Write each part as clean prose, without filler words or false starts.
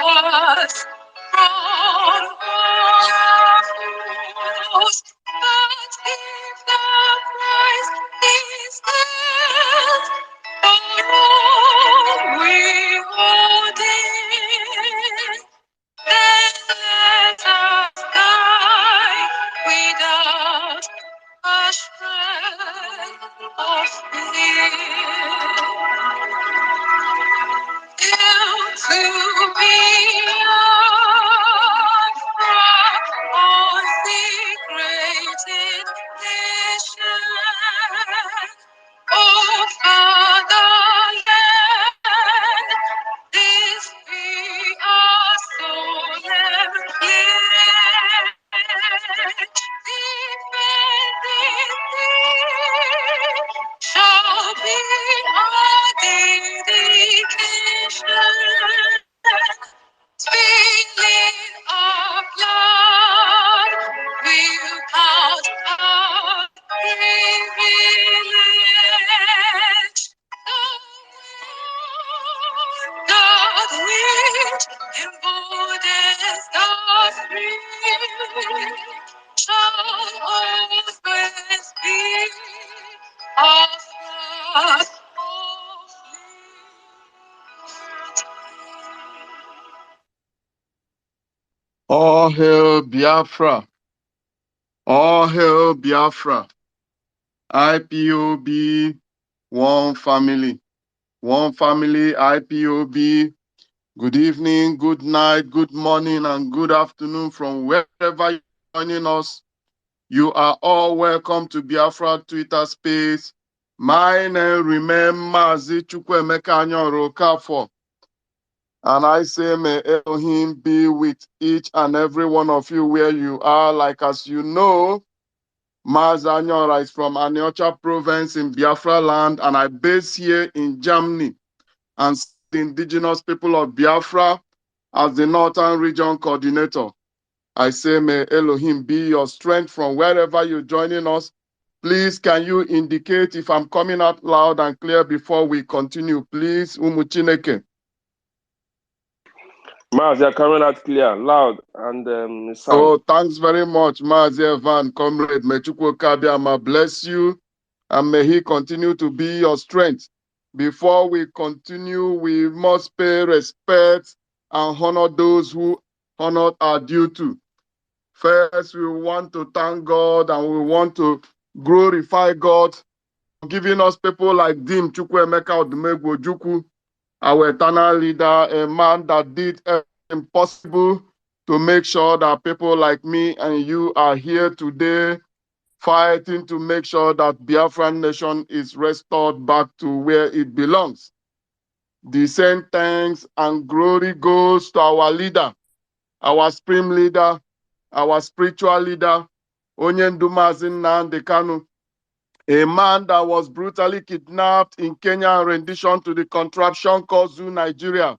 us from foes. But if the price is death, for all we hold in, then let us die without a shred of fear. To be consecrated nation, oh Fatherland, this be our solemn pledge. Defending thee shall be our dedication. Spilling our blood will count our privilege. God which embodies the free shall always be our first of All hail Biafra. All hail Biafra. IPOB, one family. One family, IPOB. Good evening, good night, good morning, and good afternoon from wherever you're joining us. You are all welcome to Biafra Twitter space. My name remains Mazi Chukwuemeka Anyoro Okafor. And I say, may Elohim be with each and every one of you where you are. Like as you know, Mazi Anyora is from Aniocha province in Biafra land, and I base here in Germany and the indigenous people of Biafra as the Northern Region Coordinator. I say, may Elohim be your strength from wherever you're joining us. Please, can you indicate if I'm coming out loud and clear before we continue? Please, Umuchineke. Mazi, you're coming out clear, loud, and sound. Oh, thanks very much, Mazi Evan, comrade. May Chukwu Kabiama bless you, and may he continue to be your strength. Before we continue, we must pay respect and honor those who honor are due to. First, we want to thank God and we want to glorify God for giving us people like Dim Chukwuemeka Odumegwu Ojukwu, our eternal leader, a man that did everything possible to make sure that people like me and you are here today fighting to make sure that Biafran nation is restored back to where it belongs. The same thanks and glory goes to our leader, our supreme leader, our spiritual leader, Onyendu Mazi Nnamdi Kanu, a man that was brutally kidnapped in Kenya in rendition to the contraption called Zoo Nigeria.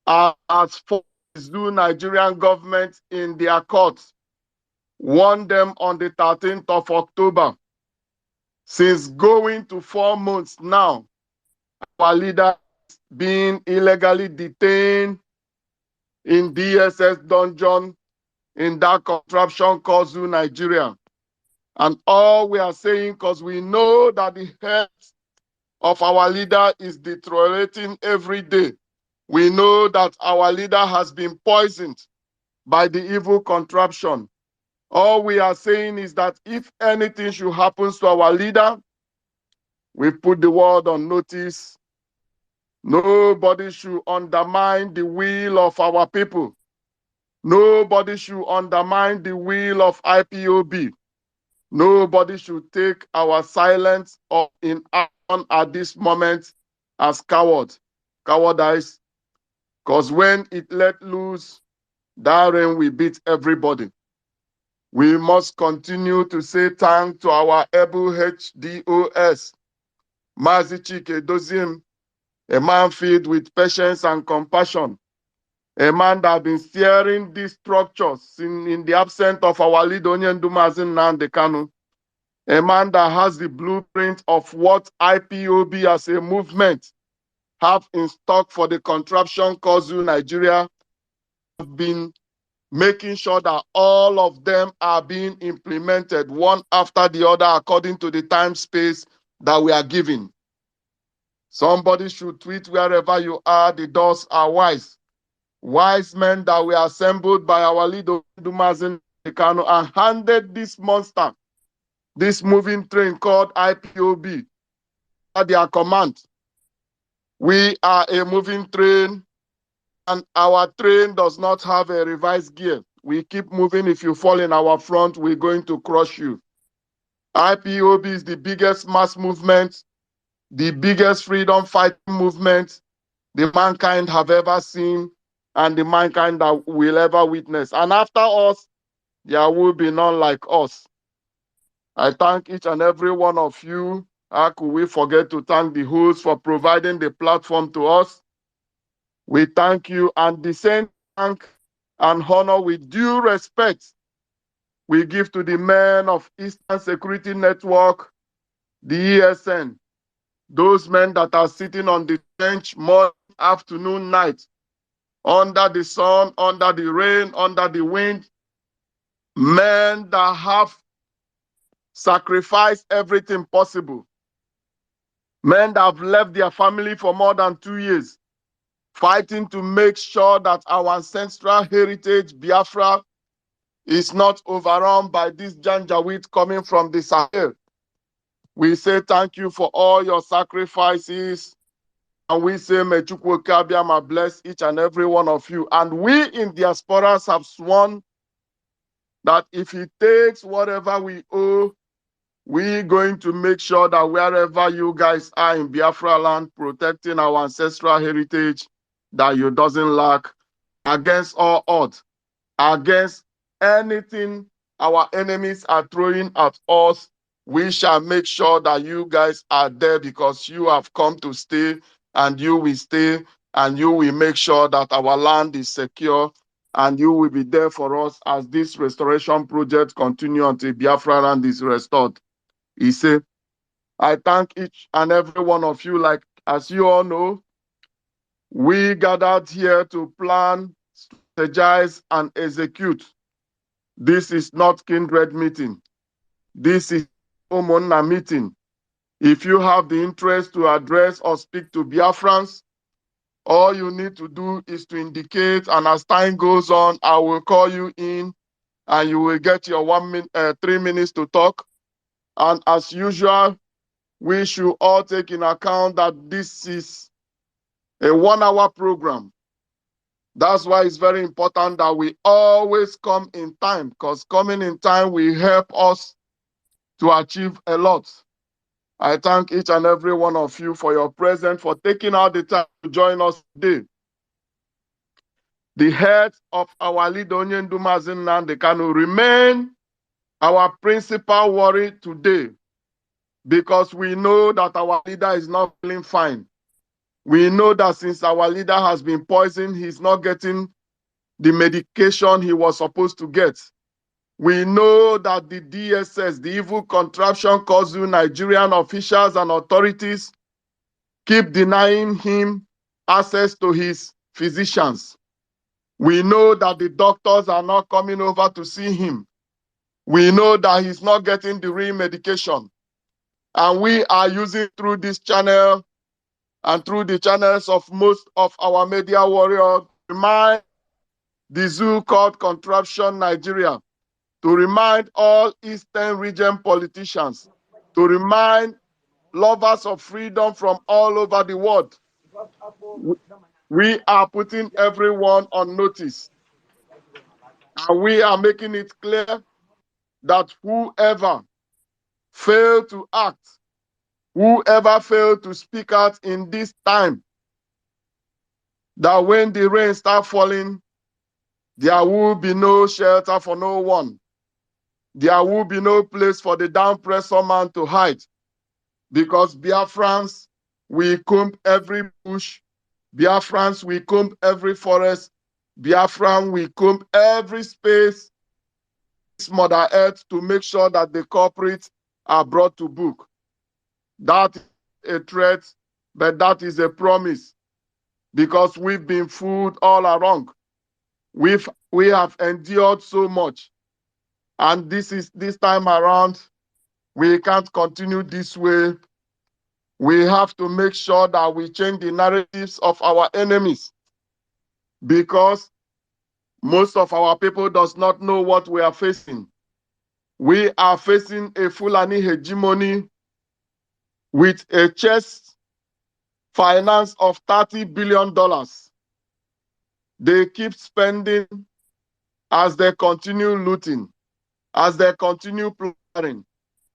As for the Zoo Nigerian government in their courts, won them on the 13th of October. Since going to 4 months now, our leader is being illegally detained in DSS dungeon in that contraption called Zoo Nigeria. And all we are saying, because we know that the health of our leader is deteriorating every day. We know that our leader has been poisoned by the evil contraption. All we are saying is that if anything should happen to our leader, we put the word on notice. Nobody should undermine the will of our people. Nobody should undermine the will of IPOB. Nobody should take our silence or inaction at this moment as cowardice. Because when it let loose, therein we beat everybody. We must continue to say thanks to our able HDOS, Mazi Chike Dozim, a man filled with patience and compassion, a man that has been steering these structures in the absence of our leader, Onyendu Mazi Nnamdi Kanu, a man that has the blueprint of what IPOB as a movement have in stock for the contraption called Zoo Nigeria have been making sure that all of them are being implemented one after the other according to the time space that we are given. Somebody should tweet wherever you are, the doors are wise. Wise men that were assembled by our leader, Nnamdi Kanu, and handed this monster, this moving train called IPOB, at their command. We are a moving train, and our train does not have a revised gear. We keep moving. If you fall in our front, we're going to crush you. IPOB is the biggest mass movement, the biggest freedom fighting movement the mankind have ever seen and the mankind that will ever witness. And after us, there will be none like us. I thank each and every one of you. How could we forget to thank the host for providing the platform to us? We thank you, and the same thank and honor with due respect we give to the men of Eastern Security Network, the ESN, those men that are sitting on the bench morning, afternoon, night, under the sun, under the rain, under the wind, men that have sacrificed everything possible, men that have left their family for more than 2 years, fighting to make sure that our ancestral heritage, Biafra, is not overrun by this Janjaweed coming from the Sahel. We say thank you for all your sacrifices. And we say, may Chukwu Kabiama bless each and every one of you. And we in diasporas have sworn that if he takes whatever we owe, we're going to make sure that wherever you guys are in Biafra land, protecting our ancestral heritage, that you doesn't lack against all odds, against anything our enemies are throwing at us. We shall make sure that you guys are there because you have come to stay, and you will stay, and you will make sure that our land is secure, and you will be there for us as this restoration project continues until Biafra land is restored. He said, I thank each and every one of you. Like, as you all know, we gathered here to plan, strategize, and execute. This is not kindred meeting. This is Omonna meeting. If you have the interest to address or speak to Biafrans, all you need to do is to indicate, and as time goes on, I will call you in and you will get your 3 minutes to talk. And as usual, we should all take in account that this is a 1-hour program. That's why it's very important that we always come in time, because coming in time will help us to achieve a lot. I thank each and every one of you for your presence, for taking out the time to join us today. The head of our leader, Nnamdi Kanu, remain our principal worry today, because we know that our leader is not feeling fine. We know that since our leader has been poisoned, he's not getting the medication he was supposed to get. We know that the DSS, the evil contraption caused you, Nigerian officials and authorities, keep denying him access to his physicians. We know that the doctors are not coming over to see him. We know that he's not getting the real medication. And we are using through this channel and through the channels of most of our media warriors to remind the zoo called Contraption Nigeria, to remind all Eastern region politicians, to remind lovers of freedom from all over the world. We are putting everyone on notice, and we are making it clear that whoever failed to act, whoever failed to speak out in this time, that when the rain starts falling, there will be no shelter for no one. There will be no place for the down-pressed man to hide, because Biafrans, we comb every bush. Biafrans, we comb every forest. Biafran, we comb every space, this Mother Earth, to make sure that the culprits are brought to book. That is a threat, but that is a promise, because we've been fooled all along. We have endured so much, and this time around, we can't continue this way. We have to make sure that we change the narratives of our enemies, because most of our people does not know what we are facing. We are facing a Fulani hegemony with a chest finance of $30 billion. They keep spending as they continue looting, as they continue plundering,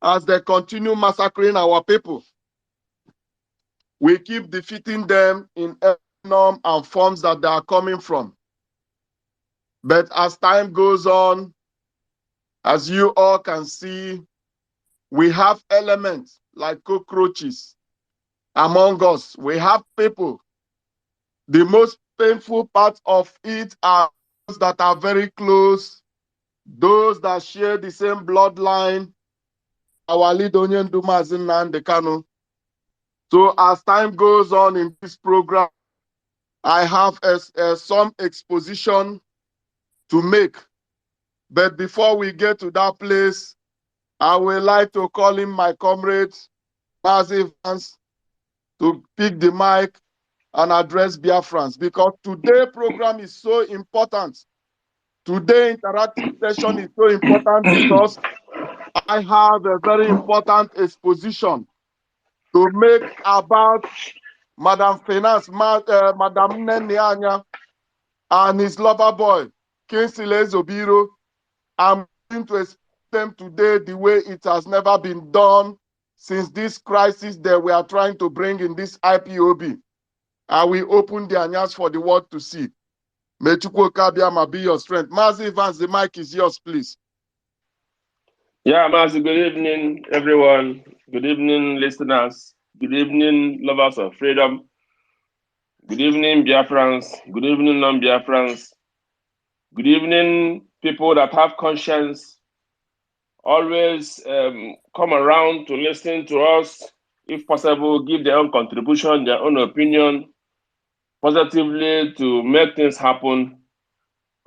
as they continue massacring our people. We keep defeating them in every norm and forms that they are coming from. But as time goes on, as you all can see, we have elements like cockroaches among us. We have people. The most painful part of it are those that are very close, those that share the same bloodline. Our leader, Mazi Nnamdi Kanu. So as time goes on in this program, I have some exposition to make. But before we get to that place, I would like to call in my comrade, Mazi Vance, to pick the mic and address Biafrans, because today's program is so important. Today's interactive session is so important because I have a very important exposition to make about Madam Finance, Madam Nenianya, and his lover boy, Kinsley Zobiro. I'm going to explain them today the way it has never been done since this crisis that we are trying to bring in this IPOB. I will open the anyas for the world to see. May Chukwu Kabiama be your strength. Mazi Vance, the mic is yours, please. Yeah, Mazi, good evening, everyone. Good evening, listeners. Good evening, lovers of freedom. Good evening, Biafrans. Good evening, non-Biafrans. Good evening, people that have conscience. Always come around to listen to us. If possible, give their own contribution, their own opinion, positively to make things happen,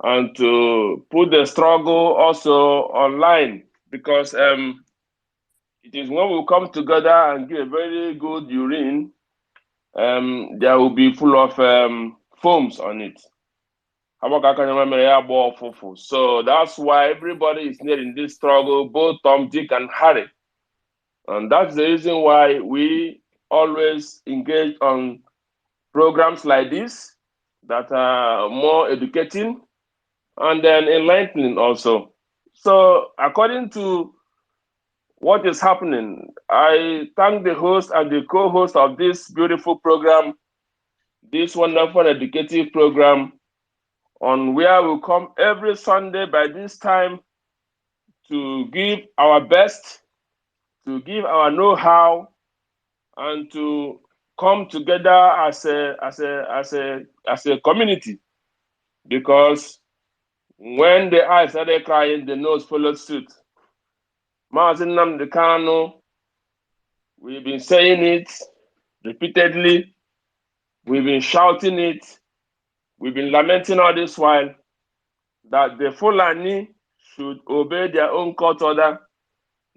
and to put the struggle also online, because it is when we come together and give a very good urine, there will be full of foams on it. So that's why everybody is near in this struggle, both Tom, Dick, and Harry. And that's the reason why we always engage on programs like this that are more educating and then enlightening also. So according to what is happening, I thank the host and the co-host of this beautiful program, this wonderful educative program, on where we come every Sunday by this time to give our best, to give our know-how, and to come together as a community. Because when the eyes started crying, the nose followed suit. Mazi Nnamdi Kanu, we've been saying it repeatedly, we've been shouting it, we've been lamenting all this while, that the Fulani should obey their own court order,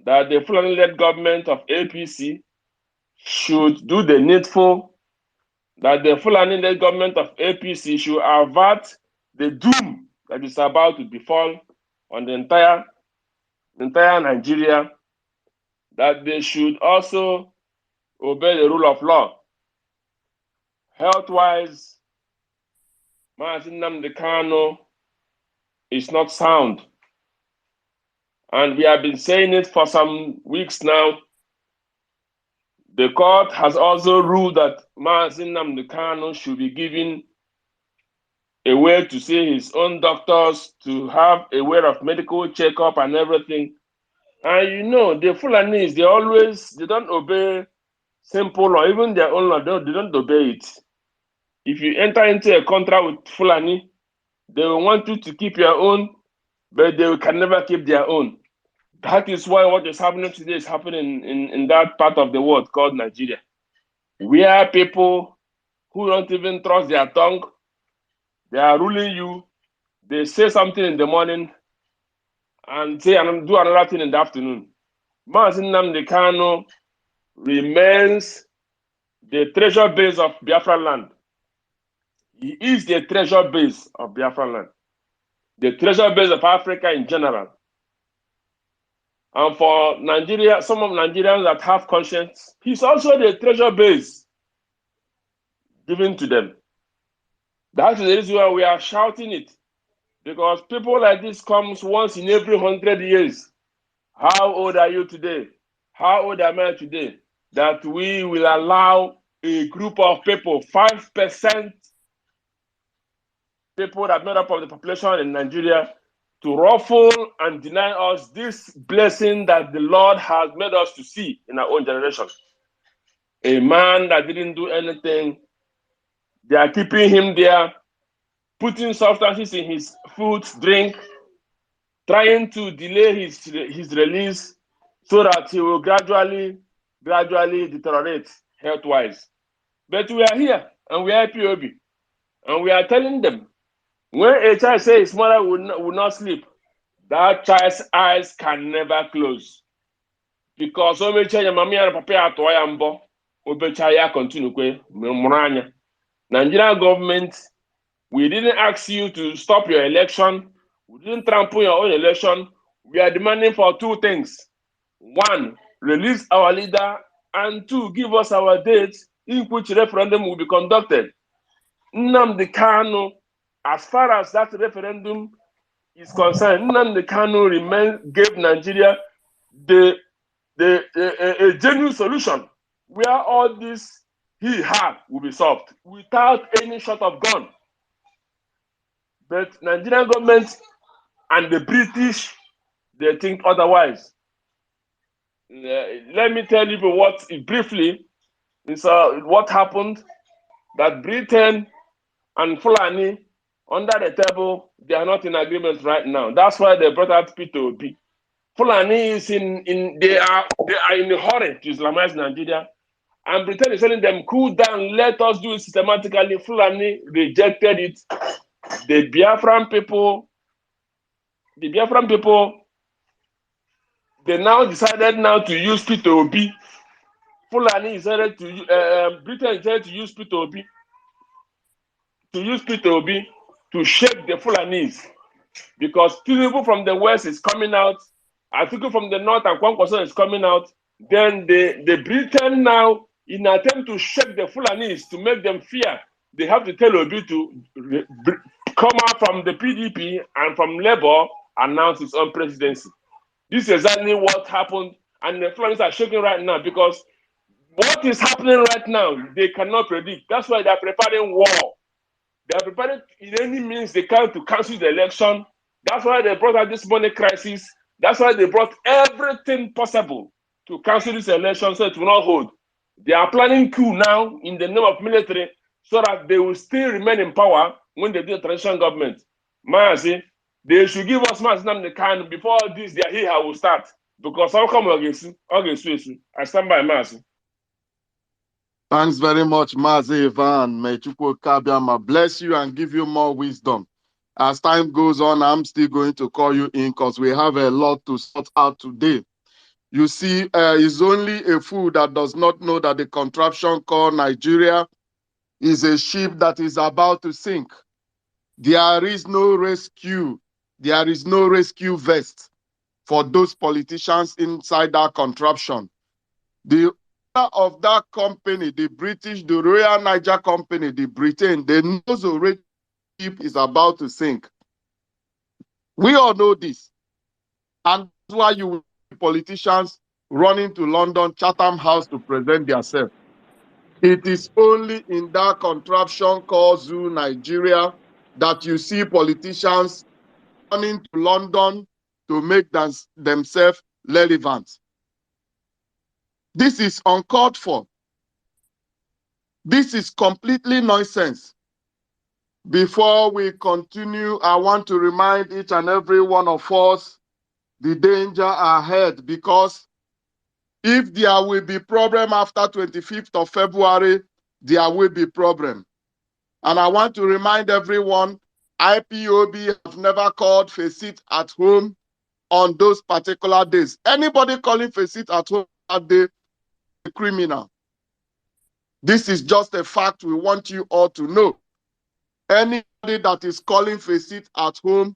that the Fulani-led government of APC should do the needful, that the Fulani-led government of APC should avert the doom that is about to befall on the entire Nigeria, that they should also obey the rule of law. Health-wise, Mazi Nnamdi Kanu is not sound. And we have been saying it for some weeks now. The court has also ruled that Mazi Nnamdi Kanu should be given a way to see his own doctors, to have a way of medical checkup and everything. And you know, the Fulanis, they don't obey simple law, even their own law, they don't obey it. If you enter into a contract with Fulani, they will want you to keep your own, but they can never keep their own. That is why what is happening today is happening in that part of the world called Nigeria. We are people who don't even trust their tongue. They are ruling you. They say something in the morning and say and do another thing in the afternoon. Mazi Nnamdi Kanu remains the treasure base of Biafran land. He is the treasure base of Biafran land, the treasure base of Africa in general. And for Nigeria, some of Nigerians that have conscience, he's also the treasure base given to them. That's the reason why we are shouting it. Because people like this comes once in every 100 years. How old are you today? How old am I today? That we will allow a group of people, 5% people that made up of the population in Nigeria, to ruffle and deny us this blessing that the Lord has made us to see in our own generation. A man that didn't do anything, they are keeping him there, putting substances in his food, drink, trying to delay his release so that he will gradually deteriorate health-wise. But we are here, and we are POB, and we are telling them, when a child says his mother will not sleep, that child's eyes can never close. Because o mechaa ya mama ya na papa ya atụọ ya mbọ, obecha ya continue kwe mụrụ anya. Nigerian government, we didn't ask you to stop your election. We didn't trample your own election. We are demanding for two things. One, release our leader, and two, give us our dates in which referendum will be conducted. Nnamdi Kanu, as far as that referendum is concerned, Nnamdi Kanu gave Nigeria a genuine solution where all this he had will be solved without any shot of gun. But Nigerian government and the British, they think otherwise. Let me tell you what briefly is what happened. That Britain and Fulani under the table, they are not in agreement right now. That's why they brought out Peter Obi. Fulani is they are in a hurry to Islamize Nigeria, and Britain is telling them, cool down, let us do it systematically. Fulani rejected it. The Biafran people, they now decided now to use Peter Obi. Fulani decided to Britain decided to use Peter Obi to shake the Fulanis, because people from the west is coming out, Atiku from the north and Kwankwaso is coming out. Then the Britain now, in an attempt to shake the Fulanis, to make them fear, they have to tell Obi to come out from the PDP and from Labour, announce his own presidency. This is exactly what happened, and the Fulanis are shaking right now, because what is happening right now, they cannot predict. That's why they are preparing war. They are preparing in any means they can to cancel the election. That's why they brought out this money crisis. That's why they brought everything possible to cancel this election so it will not hold. They are planning coup now in the name of military so that they will still remain in power when they do the transition government. Mazi, they should give us Mazi Nnamdi Kanu before this their hee-haw will start. Because how come I stand by Mazi. Thanks very much, Mazi Ivan. May Chukwu Kabiama bless you and give you more wisdom. As time goes on, I'm still going to call you in because we have a lot to sort out today. You see, it's only a fool that does not know that the contraption called Nigeria is a ship that is about to sink. There is no rescue. There is no rescue vest for those politicians inside that contraption. The owner of that company, the British, the Royal Niger Company, the Britain, they know already the ship is about to sink. We all know this. And that's why you see politicians running to London, Chatham House to present themselves. It is only in that contraption called Zoo Nigeria that you see politicians running to London to make themselves relevant. This is uncalled for. This is completely nonsense. Before we continue, I want to remind each and every one of us the danger ahead, because if there will be problem after 25th of February, there will be problem. And I want to remind everyone IPOB have never called for a seat at home on those particular days. Anybody calling for a seat at home that day is a criminal. This is just a fact we want you all to know. Anybody that is calling for a seat at home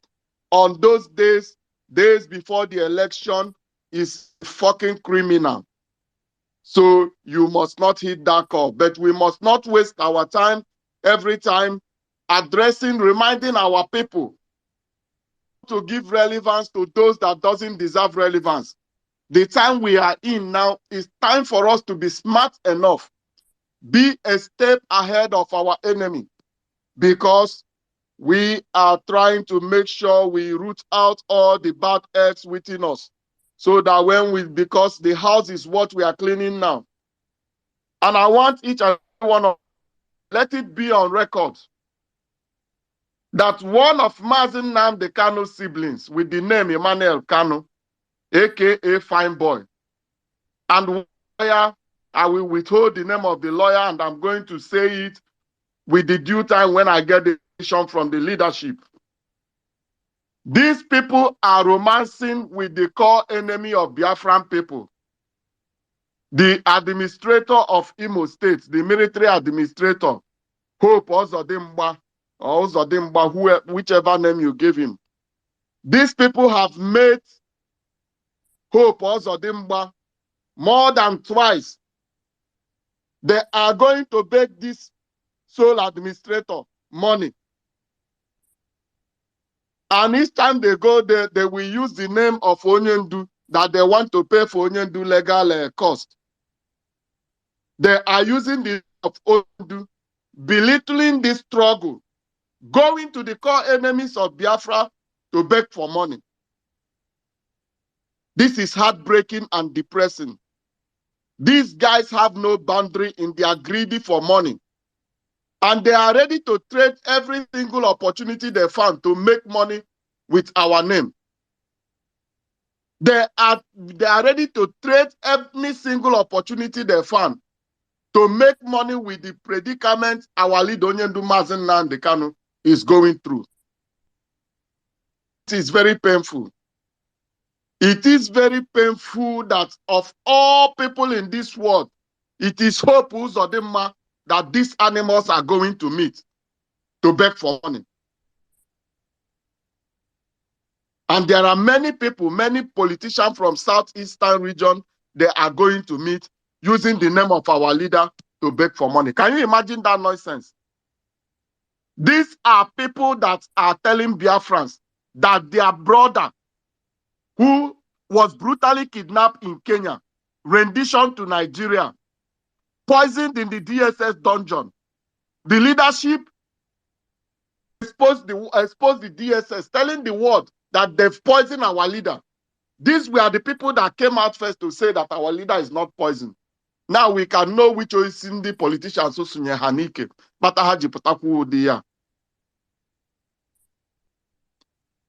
on those days before the election, is a fucking criminal. So you must not hit that call. But we must not waste our time every time reminding our people to give relevance to those that doesn't deserve relevance. The time we are in now is time for us to be smart enough, be a step ahead of our enemy, because we are trying to make sure we root out all the bad eggs within us, so that because the house is what we are cleaning now. And I want each and every one of let it be on record that one of Mazi Nnamdi Kanu's siblings with the name Emmanuel Kanu, aka Fine Boy, and lawyer, I will withhold the name of the lawyer and I'm going to say it with the due time when I get the information from the leadership. These people are romancing with the core enemy of Biafran people. The administrator of Imo State, the military administrator, Hope Ozodimba, or Ozodimba, whichever name you give him. These people have made Hope Ozodimba more than twice. They are going to beg this sole administrator money. And each time they go there, they will use the name of Onyendu that they want to pay for Onyendu legal cost. They are using the name of Onyendu, belittling this struggle, going to the core enemies of Biafra to beg for money. This is heartbreaking and depressing. These guys have no boundary in their greedy for money. And they are ready to trade every single opportunity they found to make money with our name. They are ready to trade every single opportunity they found to make money with the predicament our leader Onyendu Mazi Nnamdi Kanu is going through. It is very painful. It is very painful that of all people in this world, it is Hope Uzodimma that these animals are going to meet to beg for money. And there are many people, many politicians from Southeastern region, they are going to meet using the name of our leader to beg for money. Can you imagine that nonsense? These are people that are telling Biafrans that their brother, who was brutally kidnapped in Kenya, rendition to Nigeria, poisoned in the DSS dungeon. The leadership exposed the DSS, telling the world that they've poisoned our leader. These were the people that came out first to say that our leader is not poisoned. Now we can know which is in the politicians who sunye hanike.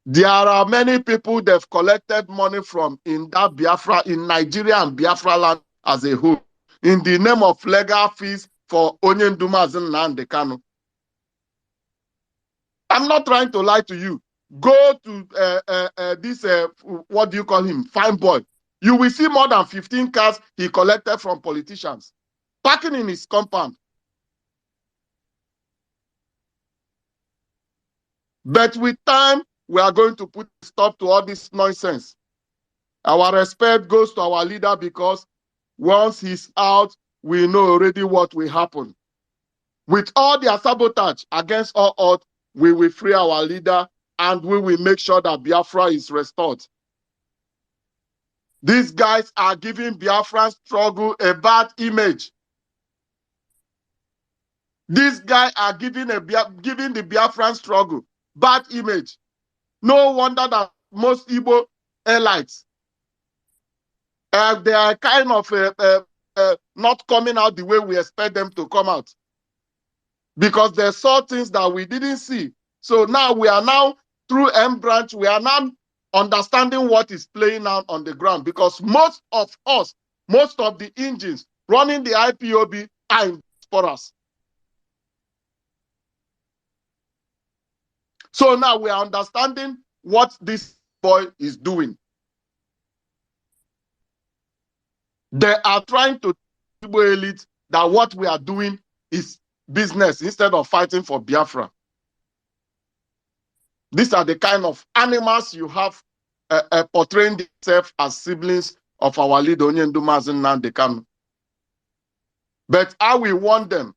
There are many people they've collected money from in that Biafra, in Nigeria and Biafra land as a whole, in the name of legal fees for Onyendu Mazi Nnamdi Kanu. I'm not trying to lie to you. Go to this, what do you call him, Fine Boy. You will see more than 15 cars he collected from politicians, parking in his compound. But with time, we are going to put a stop to all this nonsense. Our respect goes to our leader because once he's out, we know already what will happen. With all their sabotage against all odds, we will free our leader and we will make sure that Biafra is restored. These guys are giving Biafran struggle a bad image. These guys are giving the Biafran struggle bad image. No wonder that most Igbo elites, they are kind of not coming out the way we expect them to come out. Because they saw things that we didn't see. So now we are now, through M branch, we are now understanding what is playing out on the ground. Because most of us, most of the engines running the IPOB are in diasporas. So now we are understanding what this boy is doing. They are trying to tell the elite that what we are doing is business instead of fighting for Biafra. These are the kind of animals you have portraying themselves as siblings of our leader, Mazi Nnamdi Kanu. But how we want them,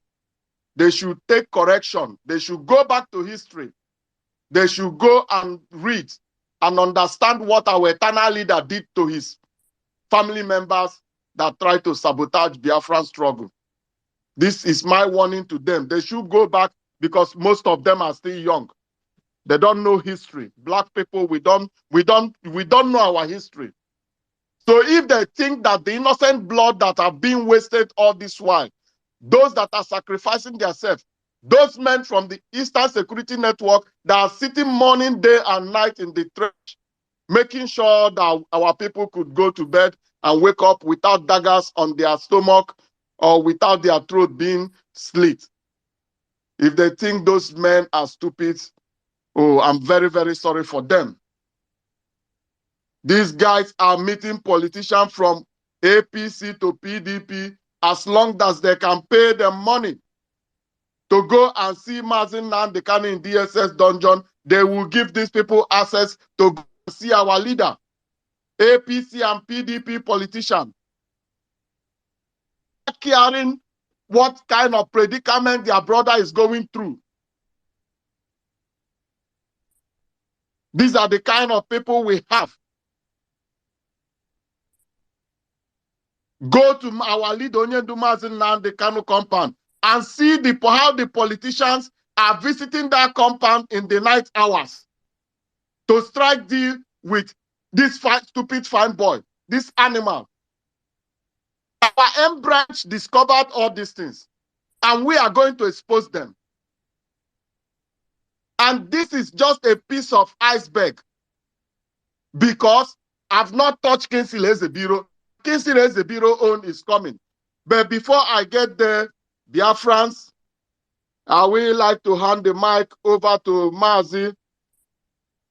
they should take correction. They should go back to history. They should go and read and understand what our eternal leader did to his family members that tried to sabotage Biafran struggle. This is my warning to them. They should go back because most of them are still young. They don't know history. Black people, we don't know our history. So if they think that the innocent blood that have been wasted all this while, those that are sacrificing themselves, those men from the Eastern Security Network that are sitting morning, day, and night in the trench, making sure that our people could go to bed and wake up without daggers on their stomach or without their throat being slit. If they think those men are stupid, oh, I'm very, very sorry for them. These guys are meeting politicians from APC to PDP as long as they can pay them money to go and see Mazi Nnamdi Kanu in DSS dungeon. They will give these people access to go and see our leader. APC and PDP politicians caring what kind of predicament their brother is going through. These are the kind of people we have. Go to our leader, Mazi Nnamdi Kanu compound and see how the politicians are visiting that compound in the night hours to strike deal with this stupid fine boy, this animal. Our M branch discovered all these things, and we are going to expose them. And this is just a piece of iceberg because I've not touched Kingsley Ezebiro. Kingsley Ezebiro own is coming. But before I get there, Biafrans, I would like to hand the mic over to Mazi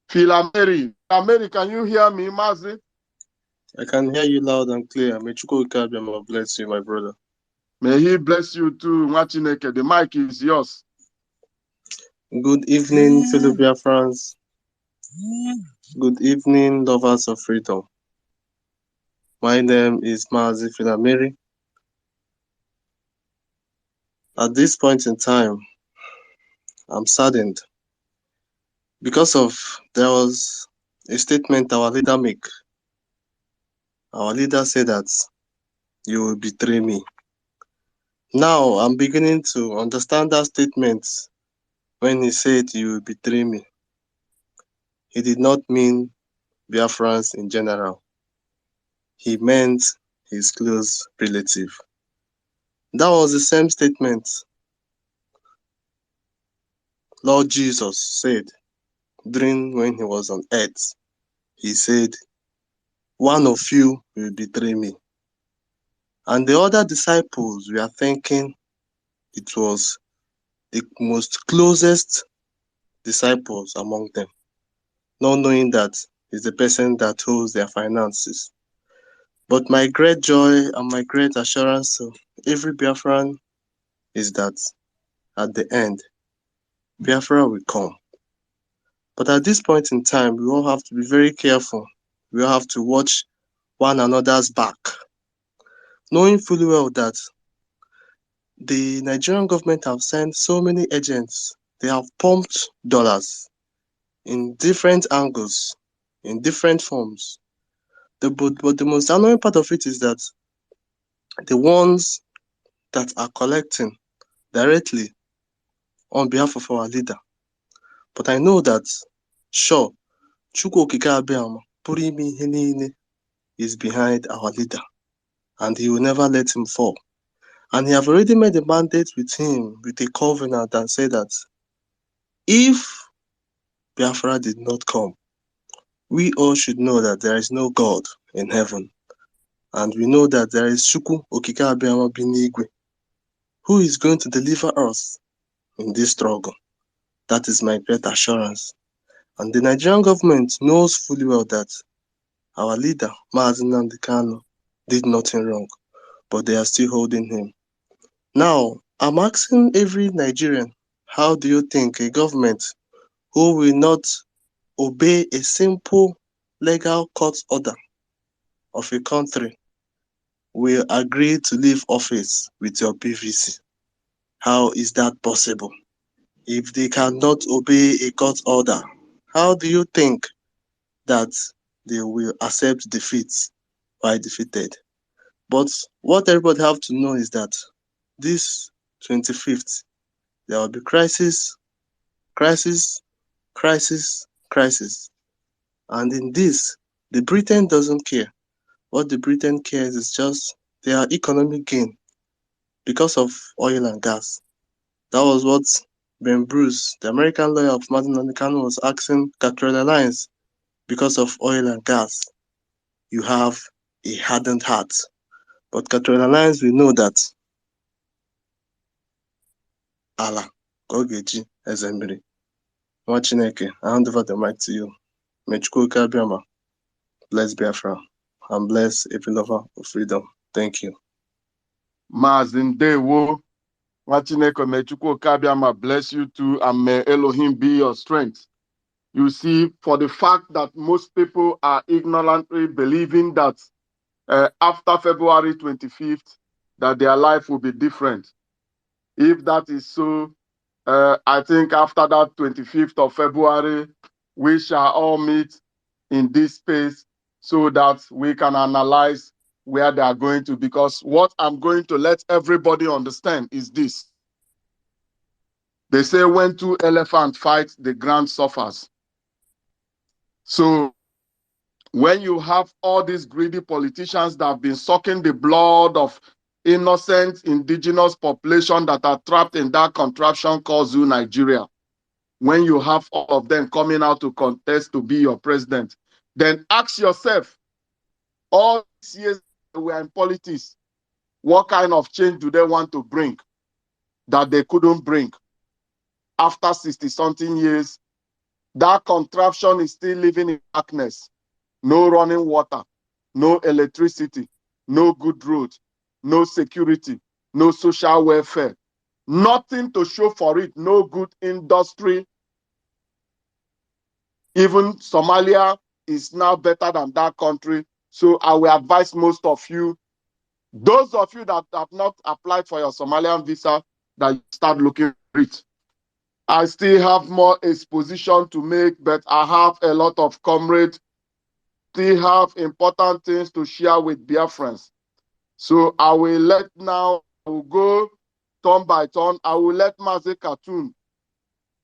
Filameri. Filameri, can you hear me, Mazi? I can hear you loud and clear. May Chukwu bless you, my brother. May he bless you too, Machineke. The mic is yours. Good evening, fellow Biafrans. Good evening, lovers of freedom. My name is Mazi Filameri. At this point in time, I'm saddened because there was a statement our leader made. Our leader said that you will betray me. Now I'm beginning to understand that statement when he said you will betray me. He did not mean Biafrans in general. He meant his close relative. That was the same statement Lord Jesus said during when he was on earth. He said, one of you will betray me. And the other disciples were thinking it was the most closest disciples among them, not knowing that it's the person that holds their finances. But my great joy and my great assurance to every Biafran is that at the end, Biafra will come. But at this point in time, we all have to be very careful. We all have to watch one another's back, knowing fully well that the Nigerian government have sent so many agents. They have pumped dollars in different angles, in different forms. But the most annoying part of it is that the ones that are collecting directly on behalf of our leader. But I know that, sure, Chukwu Okike Abiama, Purimi ihe niile, is behind our leader, and he will never let him fall. And he have already made a mandate with him, with a covenant, and said that if Biafra did not come, we all should know that there is no God in heaven. And we know that there is Chukwu Okike Abiama Binigwe, who is going to deliver us in this struggle. That is my great assurance. And the Nigerian government knows fully well that our leader, Mazi Nnamdi Kanu, did nothing wrong, but they are still holding him. Now, I'm asking every Nigerian, how do you think a government who will not obey a simple legal court order of a country will agree to leave office with your PVC? How is that possible? If they cannot obey a court order, how do you think that they will accept defeat while defeated? But what everybody have to know is that this 25th, there will be crisis, crisis, crisis, crisis. And in this, the Britain doesn't care. What the Britain cares is just their economic gain because of oil and gas. That was what Ben Bruce, the American lawyer of Martin Luther King, was asking Catriona Alliance. Because of oil and gas, you have a hardened heart. But Catriona Alliance, we know that Allah, Gogeji, Ezemiri. Nwa Chineke, I hand over the mic to you. May Chukwu Abiyama bless Biafra and bless every lover of freedom. Thank you. Mazi Ndewo. Nwa Chineke, may Chukwu Abiyama bless you too, and may Elohim be your strength. You see, for the fact that most people are ignorantly believing that after February 25th, that their life will be different. If that is so, I think after that 25th of February, we shall all meet in this space so that we can analyze where they are going to. Because what I'm going to let everybody understand is this. They say when two elephants fight, the ground suffers. So when you have all these greedy politicians that have been sucking the blood of innocent indigenous population that are trapped in that contraption called Zoo Nigeria, when you have all of them coming out to contest to be your president, then ask yourself, all these years we are in politics, what kind of change do they want to bring that they couldn't bring? After 60-something years, that contraption is still living in darkness. No running water, no electricity, no good road, no security, no social welfare, nothing to show for it, no good industry. Even Somalia is now better than that country. So I will advise most of you, those of you that have not applied for your Somalian visa, that you start looking for it. I still have more exposition to make, but I have a lot of comrades, still have important things to share with Biafrans. So I will let now, I will go turn by turn. I will let Mazi Cartoon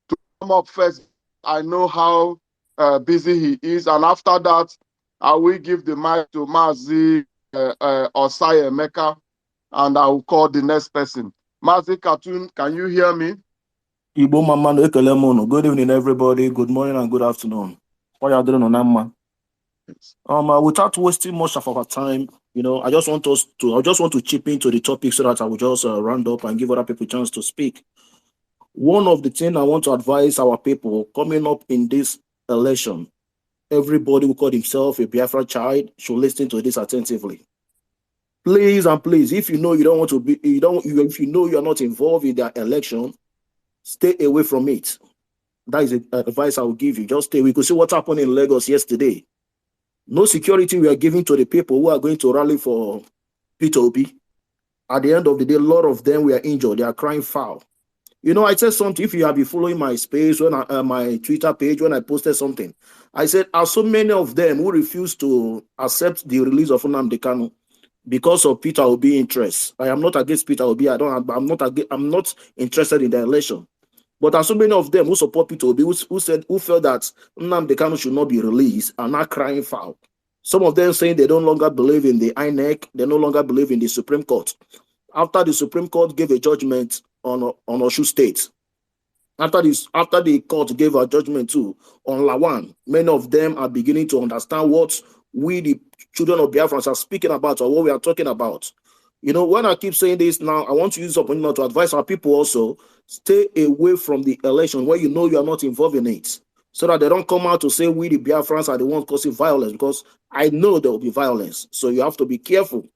to come up first. I know how busy he is. And after that, I will give the mic to Mazi Osai Emeka, and I will call the next person. Mazi Cartoon, can you hear me? Igbo mama no ekele m unu. Good evening, everybody. Good morning and good afternoon. What are you doing on that man? Without wasting much of our time, I just want to chip into the topic so that I will just round up and give other people a chance to speak. One of the things I want to advise our people coming up in this election, everybody who call himself a Biafra child should listen to this attentively. Please and please, if you know you don't want to be, if you know you are not involved in their election, stay away from it. That is the advice I will give you. Just stay. We could see what happened in Lagos yesterday. No security we are giving to the people who are going to rally for Peter Obi. At the end of the day, a lot of them were injured. They are crying foul. I said something. If you have been following my space, my Twitter page, when I posted something, I said, are so many of them who refuse to accept the release of Nnamdi Kanu because of Peter Obi interests. I am not against Peter Obi. I'm not interested in the election. But there are so many of them who support Peter Obi who felt that Nnamdi Kanu should not be released and are crying foul. Some of them saying they no longer believe in the INEC, they no longer believe in the Supreme Court. After the Supreme Court gave a judgment on Oshu State, after the court gave a judgment too on Lawan, many of them are beginning to understand what we, the children of Biafra, are speaking about or what we are talking about. You know, when I keep saying this now, I want to use this opportunity to advise our people also, stay away from the election where you know you are not involved in it, so that they don't come out to say we the Biafrans are the ones causing violence, because I know there will be violence. So you have to be careful.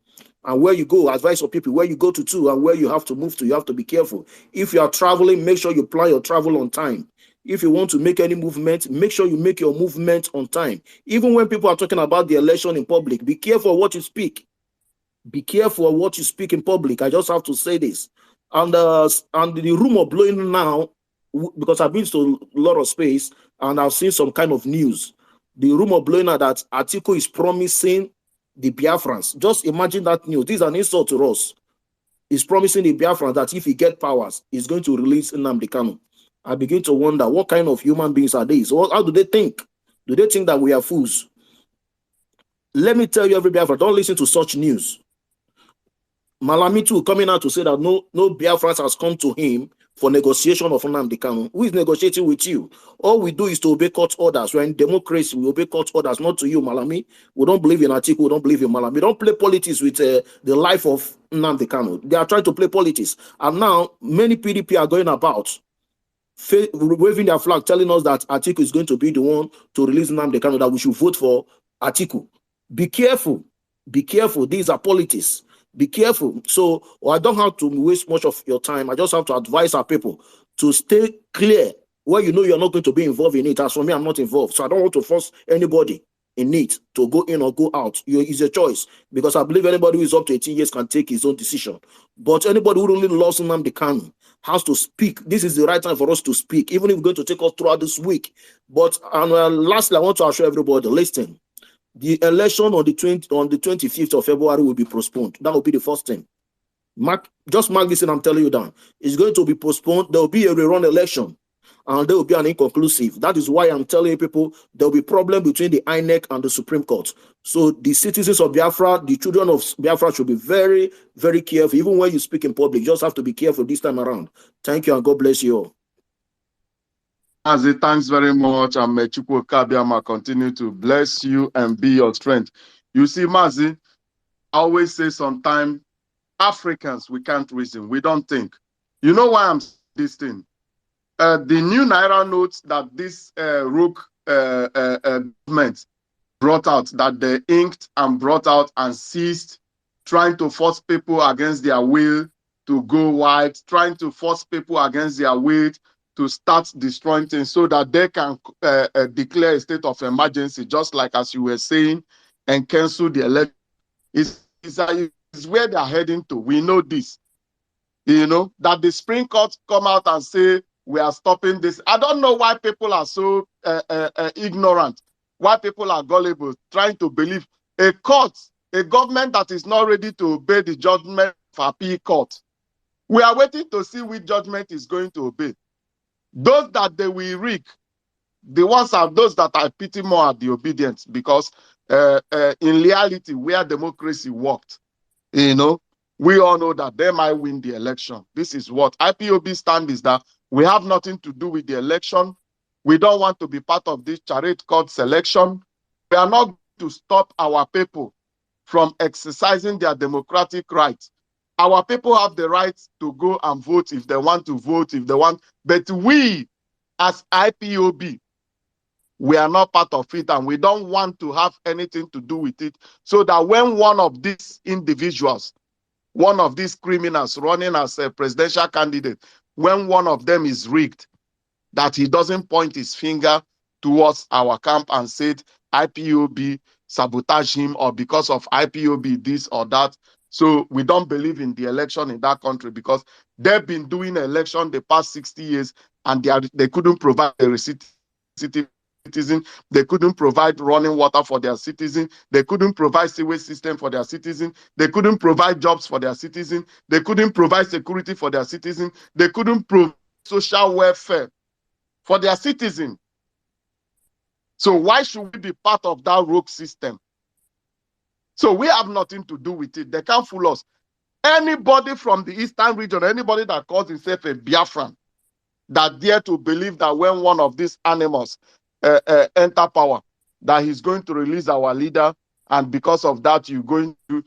And where you go, advise your people where you go to and where you have to move to, you have to be careful. If you are traveling, make sure you plan your travel on time. If you want to make any movement, make sure you make your movement on time. Even when people are talking about the election in public, be careful what you speak. Be careful of what you speak in public. I just have to say this. And the rumor blowing now, because I've been to a lot of space and I've seen some kind of news. The rumor blowing out that Atiku is promising the Biafrans. Just imagine that news. This is an insult to us. He's promising the Biafrans that if he gets powers, he's going to release Nnamdi Kanu. I begin to wonder, what kind of human beings are these? How do they think? Do they think that we are fools? Let me tell you, every Biafran, don't listen to such news. Malami too coming out to say that no Biafrans has come to him for negotiation of Nnamdi Kanu. Who is negotiating with you? All we do is to obey court orders. We're in democracy. We obey court orders, not to you, Malami. We don't believe in Atiku. We don't believe in Malami. We don't play politics with the life of Nnamdi Kanu. They are trying to play politics. And now many PDP are going about waving their flag, telling us that Atiku is going to be the one to release Nnamdi Kanu, that we should vote for Atiku. Be careful. Be careful. These are politics. Be careful. So I don't have to waste much of your time. I just have to advise our people to stay clear where you know you're not going to be involved in it. As for me, I'm not involved. So I don't want to force anybody in it to go in or go out. It's a choice, because I believe anybody who is up to 18 years can take his own decision. But anybody who really loves Nnamdi Kanu has to speak. This is the right time for us to speak, even if we're going to take us throughout this week. But lastly, I want to assure everybody, listen. The election on the 25th of February will be postponed. That will be the first thing. Just mark this, and I'm telling you that it's going to be postponed. There will be a rerun election, and there will be an inconclusive. That is why I'm telling people there will be problem between the INEC and the Supreme Court. So the citizens of Biafra, the children of Biafra, should be very, very careful. Even when you speak in public, you just have to be careful this time around. Thank you, and God bless you all. Mazi, thanks very much, and may Chukwu Kabiama continue to bless you and be your strength. You see, Mazi, I always say sometimes Africans, we can't reason, we don't think. You know why I'm saying this thing? The new Naira notes that this rogue government brought out, that they inked and brought out and seized, trying to force people against their will to go white, trying to force people against their will to start destroying things so that they can declare a state of emergency, just like as you were saying, and cancel the election. It's where they're heading to. We know this. You know, that the Supreme Court come out and say, we are stopping this. I don't know why people are so ignorant, why people are gullible, trying to believe a court, a government that is not ready to obey the judgment of appeal court. We are waiting to see which judgment is going to obey. Those that they will rig, the ones are those that I pity more are the obedient, because in reality, where democracy worked, you know, we all know that they might win the election. This is what IPOB stand is, that we have nothing to do with the election. We don't want to be part of this charade called selection. We are not going to stop our people from exercising their democratic rights. Our people have the right to go and vote if they want to vote, if they want. But we, as IPOB, we are not part of it, and we don't want to have anything to do with it. So that when one of these individuals, one of these criminals running as a presidential candidate, when one of them is rigged, that he doesn't point his finger towards our camp and said IPOB sabotage him, or because of IPOB this or that. So we don't believe in the election in that country, because they've been doing election the past 60 years and they couldn't provide a citizen. They couldn't provide running water for their citizens. They couldn't provide sewage system for their citizens. They couldn't provide jobs for their citizens. They couldn't provide security for their citizens. They couldn't provide social welfare for their citizens. So why should we be part of that rogue system? So we have nothing to do with it. They can't fool us. Anybody from the eastern region, anybody that calls himself a Biafran, that dare to believe that when one of these animals enter power, that he's going to release our leader, and because of that, you're going to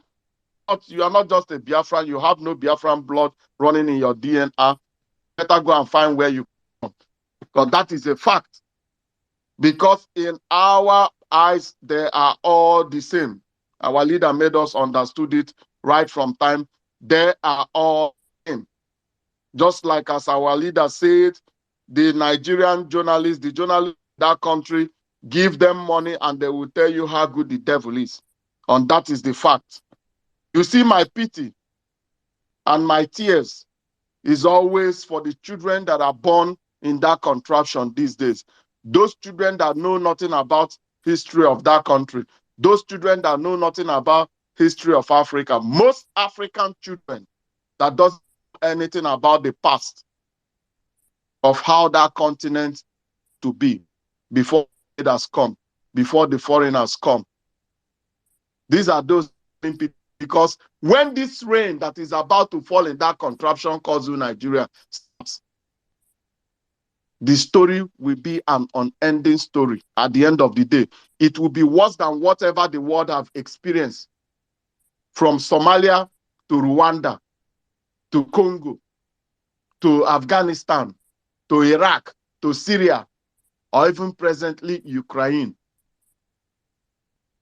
are not just a Biafran. You have no Biafran blood running in your DNA. Better go and find where you come, because that is a fact. Because in our eyes, they are all the same. Our leader made us understood it right from time. They are all the same. Just like as our leader said, the Nigerian journalists, the journalists in that country, give them money and they will tell you how good the devil is. And that is the fact. You see, my pity and my tears is always for the children that are born in that contraption these days. Those children that know nothing about history of that country. Those children that know nothing about history of Africa. Most African children that doesn't know anything about the past of how that continent to be before it has come, before the foreigners come. These are those people, because when this rain that is about to fall in that contraption called Nigeria starts, the story will be an unending story. At the end of the day, it will be worse than whatever the world have experienced, from Somalia to Rwanda, to Congo, to Afghanistan, to Iraq, to Syria, or even presently Ukraine.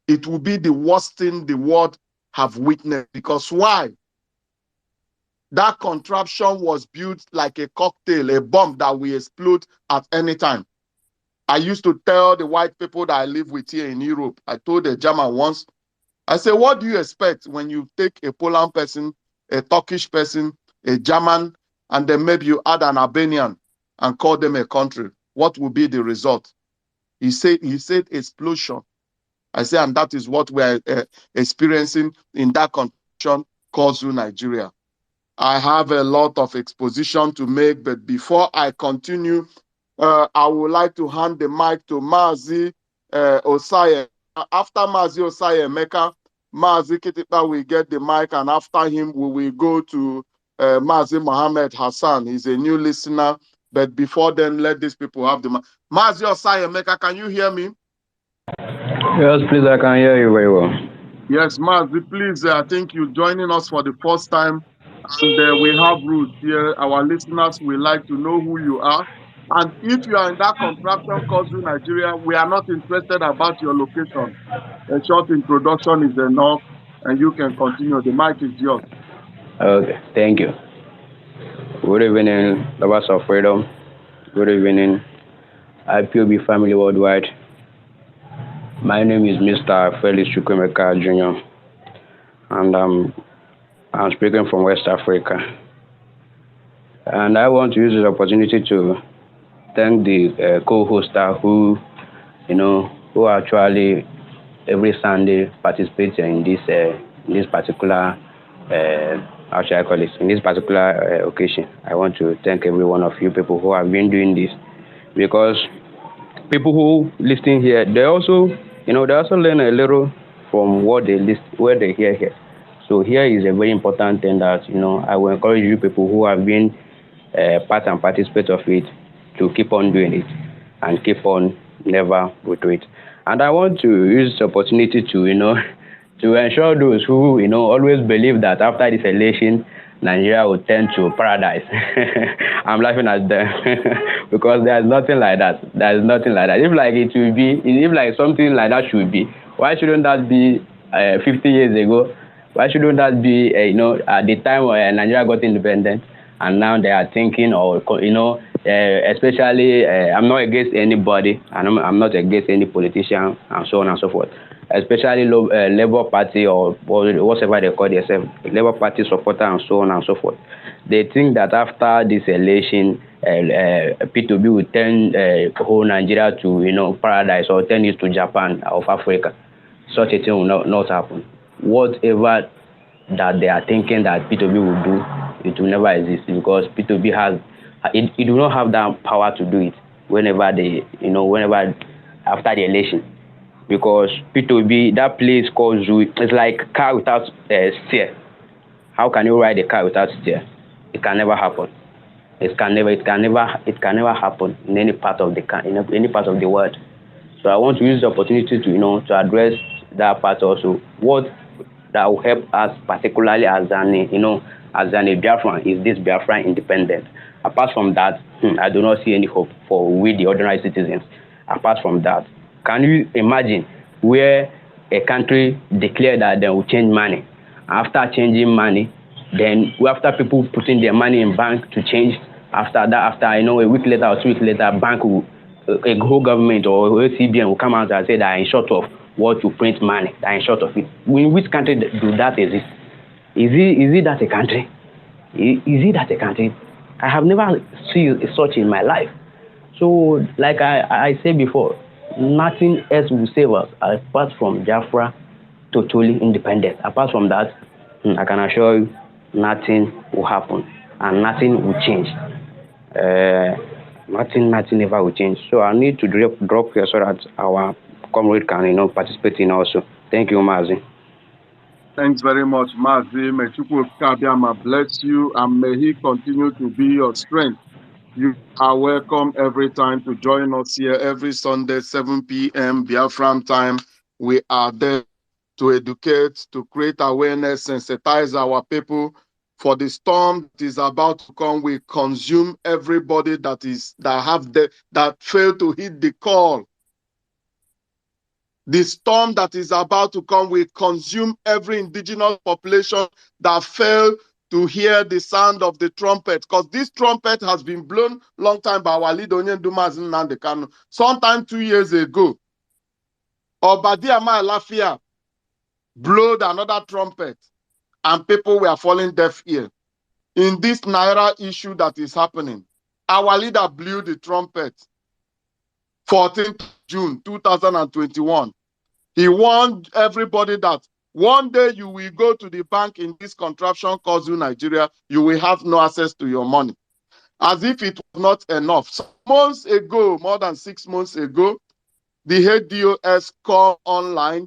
It will be the worst thing the world have witnessed. Because why? That contraption was built like a cocktail, a bomb that will explode at any time. I used to tell the white people that I live with here in Europe, I told a German once, I said, what do you expect when you take a Poland person, a Turkish person, a German, and then maybe you add an Albanian and call them a country? What will be the result? He said explosion. I say, and that is what we are experiencing in that contraption called Nigeria. I have a lot of exposition to make, but before I continue, I would like to hand the mic to Mazi Osaye. After Mazi Osaye Meka, Mazi Kitipa will get the mic, and after him, we will go to Mazi Mohammed Hassan. He's a new listener, but before then, let these people have the mic. Mazi Osaye Meka, can you hear me? Yes, please, I can hear you very well. Yes, Mazi, please, I think you're joining us for the first time, and we have rules here. Our listeners will like to know who you are. And if you are in that contraption called Nigeria, we are not interested about your location. A short introduction is enough, and you can continue. The mic is yours. Okay, thank you. Good evening, lovers of freedom. Good evening, IPOB family worldwide. My name is Mr. Felix Chukwemeka Jr. and I'm speaking from West Africa. And I want to use this opportunity to thank the co-hoster who actually every Sunday participate in this particular how shall I call it, in this particular occasion. I want to thank every one of you people who have been doing this, because people who listen here, they also learn a little from what they hear here. So here is a very important thing that I will encourage you people who have been part and participate of it to keep on doing it and keep on never retreat. And I want to use this opportunity to to ensure those who always believe that after this election Nigeria will turn to paradise. I'm laughing at them because there's nothing like that. There's nothing like that. If something like that should be, why shouldn't that be 50 years ago? Why shouldn't that be at the time when Nigeria got independent? And now they are thinking, especially, I'm not against anybody, and I'm not against any politician, and so on and so forth. Especially Labour Party or whatever they call themselves, Labour Party supporter, and so on and so forth. They think that after this election, P2B will turn whole Nigeria to paradise, or turn it to Japan of Africa. Such a thing will not happen. Whatever that they are thinking that P2B will do, it will never exist, because P2B it do not have that power to do it whenever after the election. Because P2B, that place called Zoo, it's like car without steer. How can you ride a car without steer? It can never happen. It can never happen in any part of the world. So I want to use the opportunity to address that part also. What that will help us, particularly as an as an Biafran, is this Biafran independent. Apart from that, I do not see any hope for we the ordinary citizens. Apart from that, can you imagine where a country declared that they will change money? After changing money, then after people putting their money in bank to change, after that, after a week later or 2 weeks later, bank will a whole government or CBN will come out and say that in short of what to print money, that in short of it. In which country do that exist? Is it that a country? Is it that a country? I have never seen such in my life. So, like I said before, nothing else will save us apart from Biafra totally independent. Apart from that, I can assure you, nothing will happen and nothing will change. Nothing ever will change. So I need to drop here so that our comrade can participate in also. Thank you, Mazi. Thanks very much, Mazi. May Chukwu Kabiama bless you and may he continue to be your strength. You are welcome every time to join us here every Sunday, 7 p.m. Biafran time. We are there to educate, to create awareness, sensitize our people for the storm that is about to come. We consume everybody that failed to hit the call. The storm that is about to come will consume every indigenous population that failed to hear the sound of the trumpet, because this trumpet has been blown long time by our leader Nnamdi Kanu. Sometime 2 years ago, Obadiah Lafia blew another trumpet, and people were falling deaf ear. In this Naira issue that is happening, our leader blew the trumpet 14th June 2021. He warned everybody that one day you will go to the bank in this contraption called Nigeria, you will have no access to your money. As if it was not enough. Some months ago, more than 6 months ago, the head DOS called online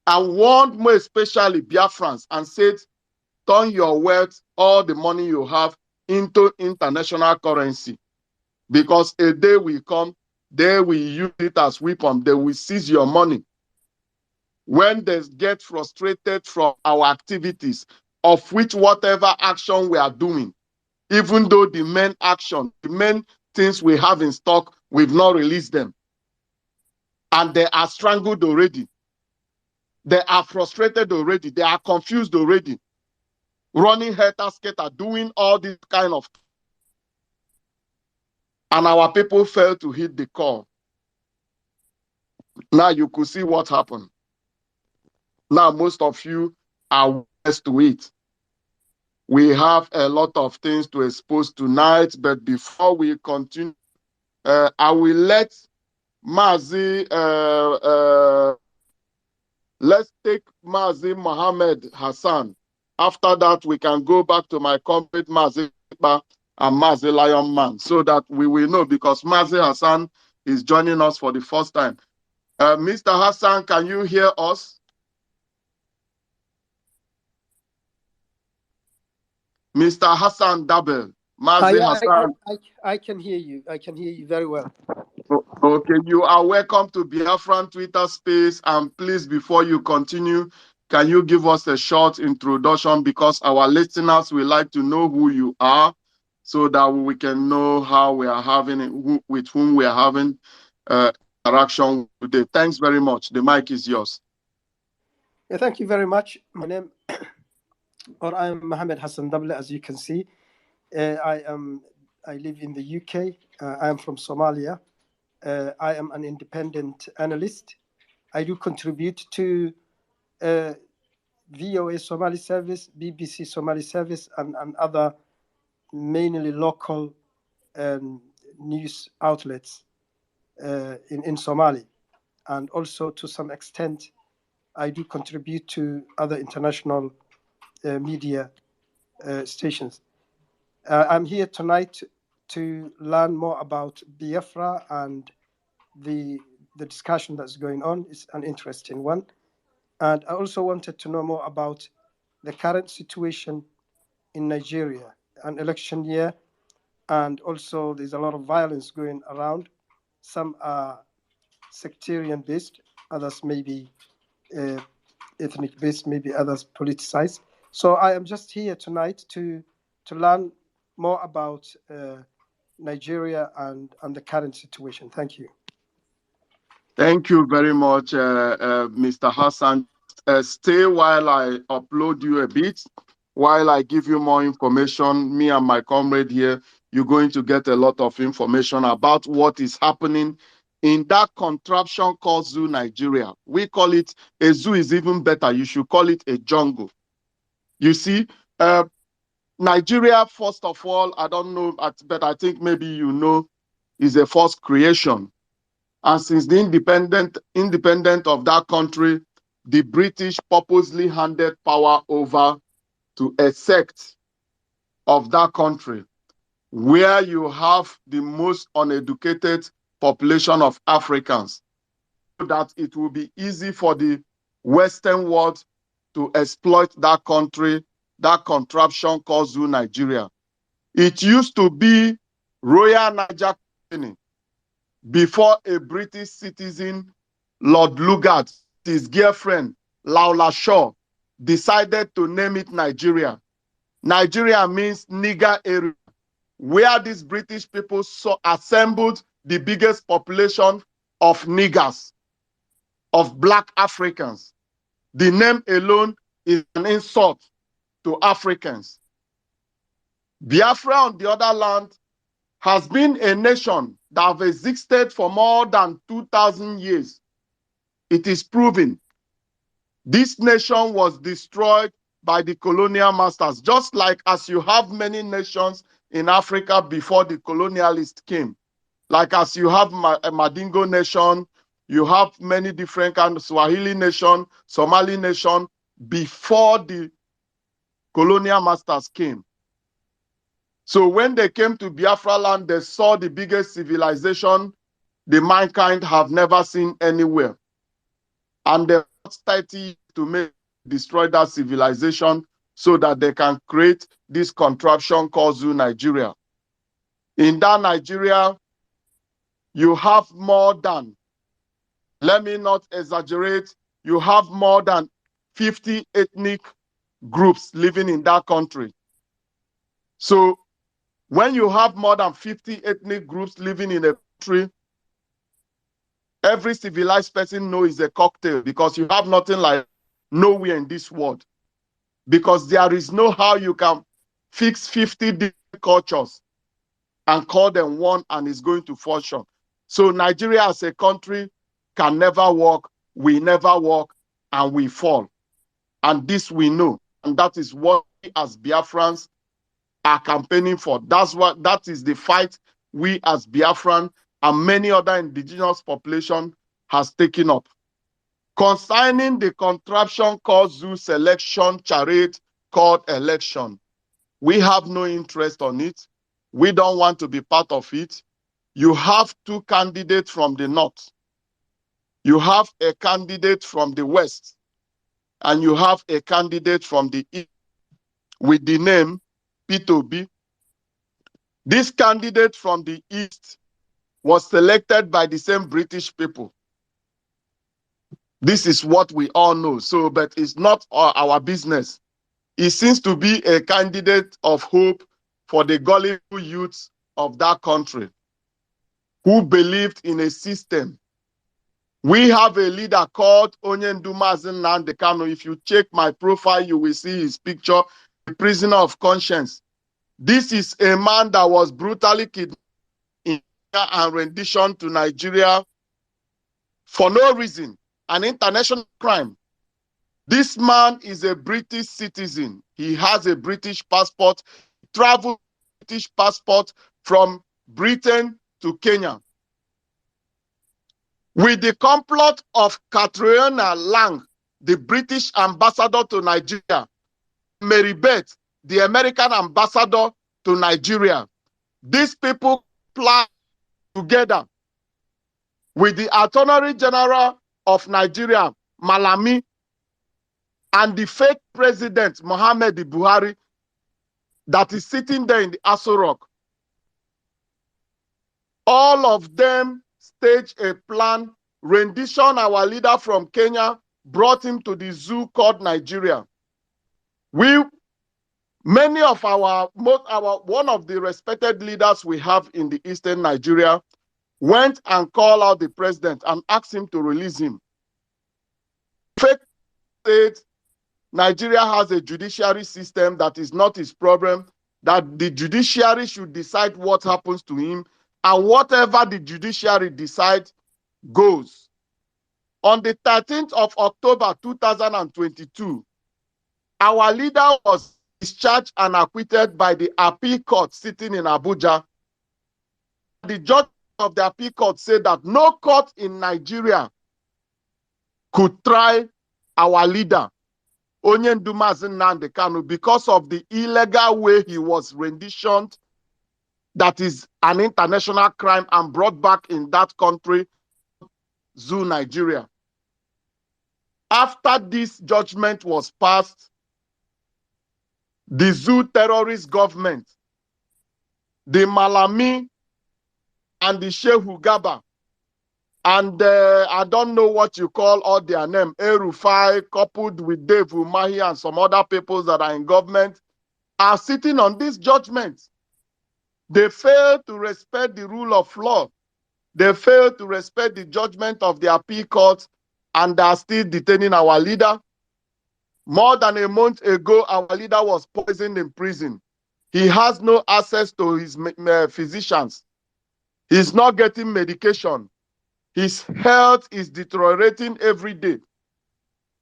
and warned more especially Biafrans and said, turn your wealth, all the money you have, into international currency. Because a day will come, they will use it as weapon. They will seize your money. When they get frustrated from our activities, of which whatever action we are doing, even though the main action, the main things we have in stock, we've not released them. And they are strangled already. They are frustrated already. They are confused already. Running helter-skelter, doing all this kind of. And our people failed to hit the call. Now you could see what happened. Now most of you are wise to it. We have a lot of things to expose tonight, but before we continue, I will let Mazi, let's take Mazi Mohammed Hassan. After that, we can go back to my comrade Mazi and Mazi Lion Man, so that we will know, because Mazi Hassan is joining us for the first time. Mr. Hassan, can you hear us? Mr. Hassan Dabel. Mazi Hassan. I can hear you. I can hear you very well. Okay, you are welcome to Biafran Twitter space. And please, before you continue, can you give us a short introduction, because our listeners will like to know who you are, so that we can know how we are having, with whom we are having interaction today. Thanks very much. The mic is yours. Yeah, thank you very much. My name, or I am Mohammed Hassan Dable, as you can see. I live in the UK. I am from Somalia. I am an independent analyst. I do contribute to VOA Somali Service, BBC Somali Service, and other mainly local news outlets in Somali. And also, to some extent, I do contribute to other international media stations. I'm here tonight to learn more about Biafra, and the discussion that's going on is an interesting one. And I also wanted to know more about the current situation in Nigeria, an election year, and also there's a lot of violence going around. Some are sectarian based, others may be ethnic based, maybe others politicized. So I am just here tonight to learn more about Nigeria and the current situation. Thank you. Thank you very much, Mr. Hassan. Stay while I upload you a bit. While I give you more information, me and my comrade here, you're going to get a lot of information about what is happening in that contraption called Zoo Nigeria. We call it a zoo is even better. You should call it a jungle. You see, Nigeria, first of all, I don't know, but I think maybe you know, is a first creation. And since the independent of that country, the British purposely handed power over to a sect of that country, where you have the most uneducated population of Africans, so that it will be easy for the Western world to exploit that country, that contraption called Zoo Nigeria. It used to be Royal Niger Company before a British citizen, Lord Lugard, his girlfriend, Laula Shaw, decided to name it Nigeria. Nigeria means nigger area, where these British people assembled the biggest population of niggers, of black Africans. The name alone is an insult to Africans. Biafra, on the other hand, has been a nation that has existed for more than 2,000 years. It is proven. This nation was destroyed by the colonial masters, just like as you have many nations in Africa before the colonialists came. Like as you have a Madingo nation, you have many different kinds of Swahili nation, Somali nation, before the colonial masters came. So when they came to Biafra land, they saw the biggest civilization the mankind have never seen anywhere. And they started 30 years to destroy that civilization so that they can create this contraption called Zoo Nigeria. In that Nigeria, you have more than, let me not exaggerate, you have more than 50 ethnic groups living in that country. So when you have more than 50 ethnic groups living in a country, every civilized person knows it's a cocktail, because you have nothing like nowhere in this world. Because there is no how you can fix 50 different cultures and call them one and it's going to function. So Nigeria as a country can never work, we never work, and we fall. And this we know. And that is what we as Biafrans are campaigning for. That is the fight we as Biafran and many other indigenous population has taken up. Concerning the contraption called Zoo selection charade called election, we have no interest on it. We don't want to be part of it. You have two candidates from the north. You have a candidate from the west. And you have a candidate from the east with the name P2B. This candidate from the east was selected by the same British people. This is what we all know. So, but it's not our business. It seems to be a candidate of hope for the gullible youths of that country who believed in a system. We have a leader called Mazi Nnamdi Kanu. If you check my profile, you will see his picture, the prisoner of conscience. This is a man that was brutally kidnapped in Kenya and rendition to Nigeria for no reason, an international crime. This man is a British citizen. He has a British passport. He traveled with British passport from Britain to Kenya. With the complot of Catriona Lang, the British ambassador to Nigeria, Mary Beth, the American ambassador to Nigeria, these people plan together with the Attorney General of Nigeria, Malami, and the fake president, Mohammed Buhari, that is sitting there in the Aso Rock. All of them stage a plan, rendition our leader from Kenya brought him to the zoo called Nigeria. Many of one of the respected leaders we have in the eastern Nigeria went and called out the president and asked him to release him. Fake state, Nigeria has a judiciary system that is not his problem, that the judiciary should decide what happens to him, and whatever the judiciary decides goes. On the 13th of October 2022, our leader was discharged and acquitted by the appeal court sitting in Abuja. The judge of the appeal court said that no court in Nigeria could try our leader, Mazi Nnamdi Kanu, because of the illegal way he was renditioned. That is an international crime and brought back in that country, Zoo, Nigeria. After this judgment was passed, the Zoo terrorist government, the Malami and the Shehu Gaba, and I don't know what you call all their name, Erufai, coupled with Dave Umahi and some other people that are in government, are sitting on this judgment. They fail to respect the rule of law. They fail to respect the judgment of the appeal court, and they are still detaining our leader. More than a month ago, our leader was poisoned in prison. He has no access to his physicians. He's not getting medication. His health is deteriorating every day.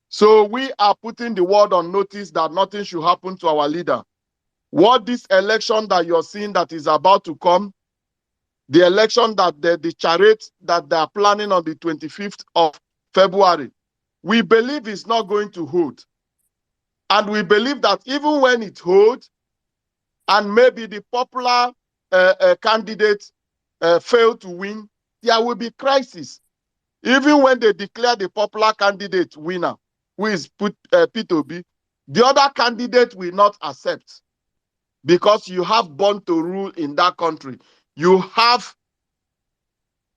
So we are putting the world on notice that nothing should happen to our leader. What this election that you're seeing that is about to come, the election that the charade that they are planning on the 25th of February, we believe is not going to hold. And we believe that even when it holds, and maybe the popular candidates fail to win, there will be crisis. Even when they declare the popular candidate winner, who is P2B, the other candidate will not accept, because you have born to rule in that country. You have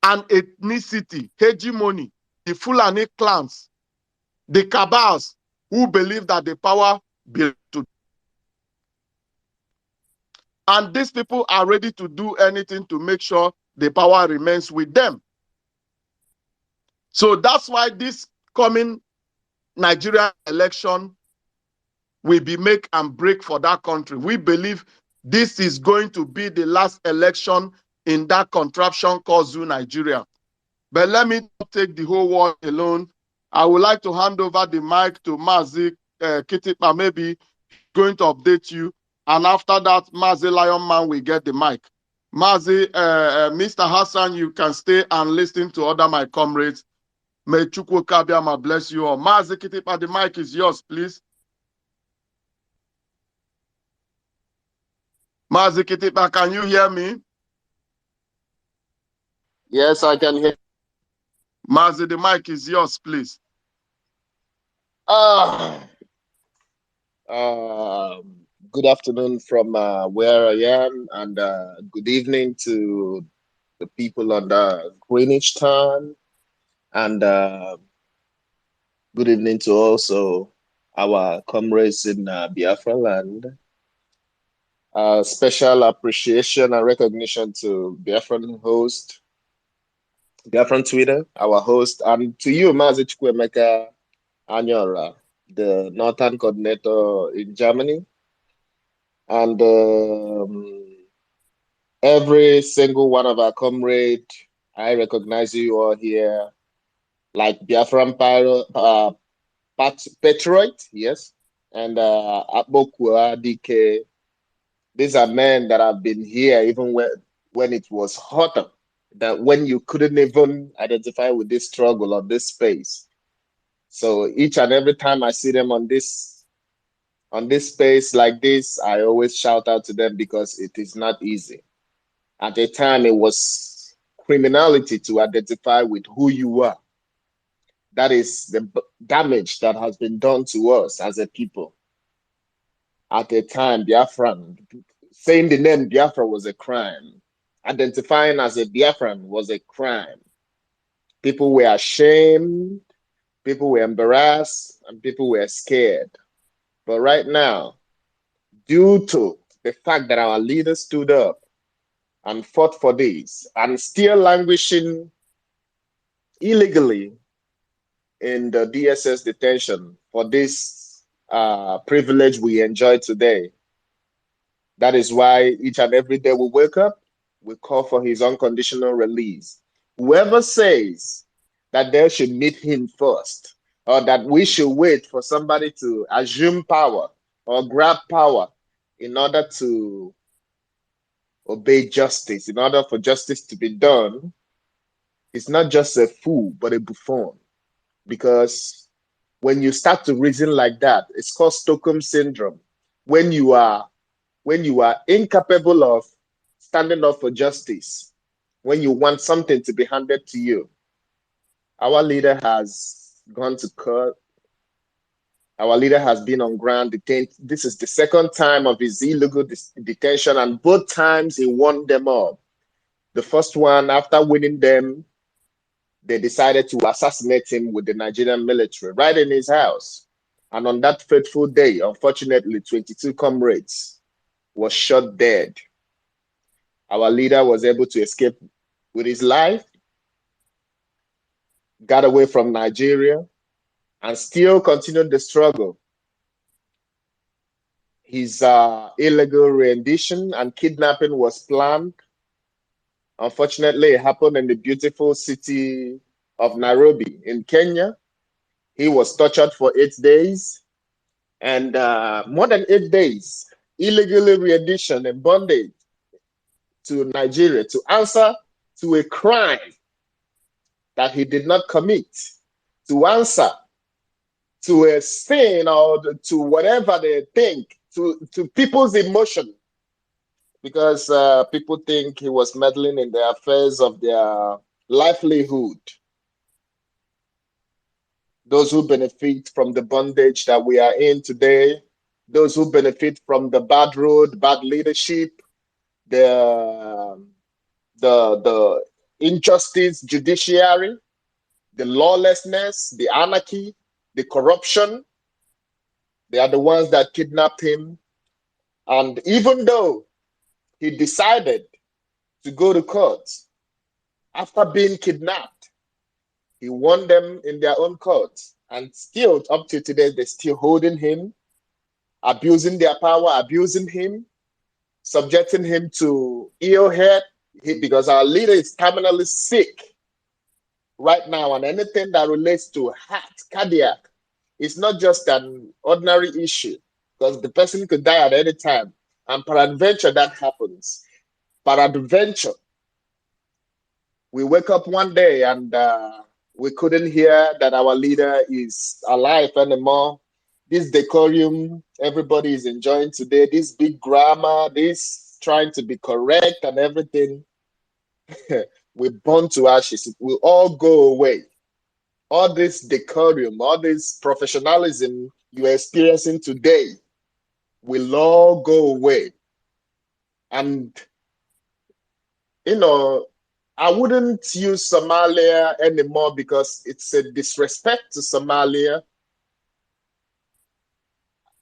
an ethnicity, hegemony, the Fulani clans, the cabals who believe that the power belongs to them. And these people are ready to do anything to make sure the power remains with them. So that's why this coming Nigerian election will be make and break for that country. We believe this is going to be the last election in that contraption called Zoo, Nigeria. But let me not take the whole world alone. I would like to hand over the mic to Mazi Kitipa, maybe going to update you. And after that, Mazi Lion Man will get the mic. Mazi, Mr. Hassan, you can stay and listen to other my comrades. May Chukwu Kabiama bless you all. Mazi Kitipa, the mic is yours, please. Mazi Kitipa, can you hear me? Yes, I can hear. Mazi, the mic is yours, please. Good afternoon from where I am, and good evening to the people on the Greenwich time, and good evening to also our comrades in Biafran land. Special appreciation and recognition to Biafran host, Biafran Twitter, our host, and to you, Mazi Chukwemeka Anyora, the Northern Coordinator in Germany. And every single one of our comrades, I recognize you all here, like Biafran Patriot, yes, and Abokua DK. These are men that have been here even when it was hotter, that when you couldn't even identify with this struggle or this space. So each and every time I see them on this space like this, I always shout out to them, because it is not easy. At the time, it was criminality to identify with who you are. That is the damage that has been done to us as a people. At the time, Biafran, saying the name Biafra was a crime. Identifying as a Biafran was a crime. People were ashamed. People were embarrassed and people were scared. But right now, due to the fact that our leaders stood up and fought for this and still languishing illegally in the DSS detention for this privilege we enjoy today, that is why each and every day we wake up, we call for his unconditional release. Whoever says that they should meet him first, or that we should wait for somebody to assume power or grab power in order to obey justice, in order for justice to be done, is not just a fool, but a buffoon. Because when you start to reason like that, it's called Stockholm syndrome. When you are incapable of standing up for justice, when you want something to be handed to you. Our leader has gone to court. Our leader has been on ground detained. This is the second time of his illegal detention, and both times he won them all. The first one, after winning them, they decided to assassinate him with the Nigerian military right in his house. And on that fateful day, unfortunately, 22 comrades was shot dead. Our leader was able to escape with his life, got away from Nigeria, and still continued the struggle. His illegal rendition and kidnapping was planned. Unfortunately, it happened in the beautiful city of Nairobi in Kenya. He was tortured for 8 days, and more than 8 days, illegally rendition and bondage to Nigeria to answer to a crime that he did not commit, to answer to a sin or to whatever they think, to people's emotion, because people think he was meddling in the affairs of their livelihood. Those who benefit from the bondage that we are in today, those who benefit from the bad road, bad leadership, the injustice judiciary, the lawlessness, the anarchy, the corruption, they are the ones that kidnapped him. And even though he decided to go to court after being kidnapped, he won them in their own court. And still, up to today, they're still holding him, abusing their power, abusing him, subjecting him to ill health, because our leader is terminally sick right now. And anything that relates to heart, cardiac, it's not just an ordinary issue, because the person could die at any time. And peradventure, that happens. Peradventure, we wake up one day and we couldn't hear that our leader is alive anymore. This decorum everybody is enjoying today, this big grammar, this trying to be correct and everything, we burn to ashes. It will all go away. All this decorum, all this professionalism you're experiencing today will all go away. And, you know, I wouldn't use Somalia anymore because it's a disrespect to Somalia.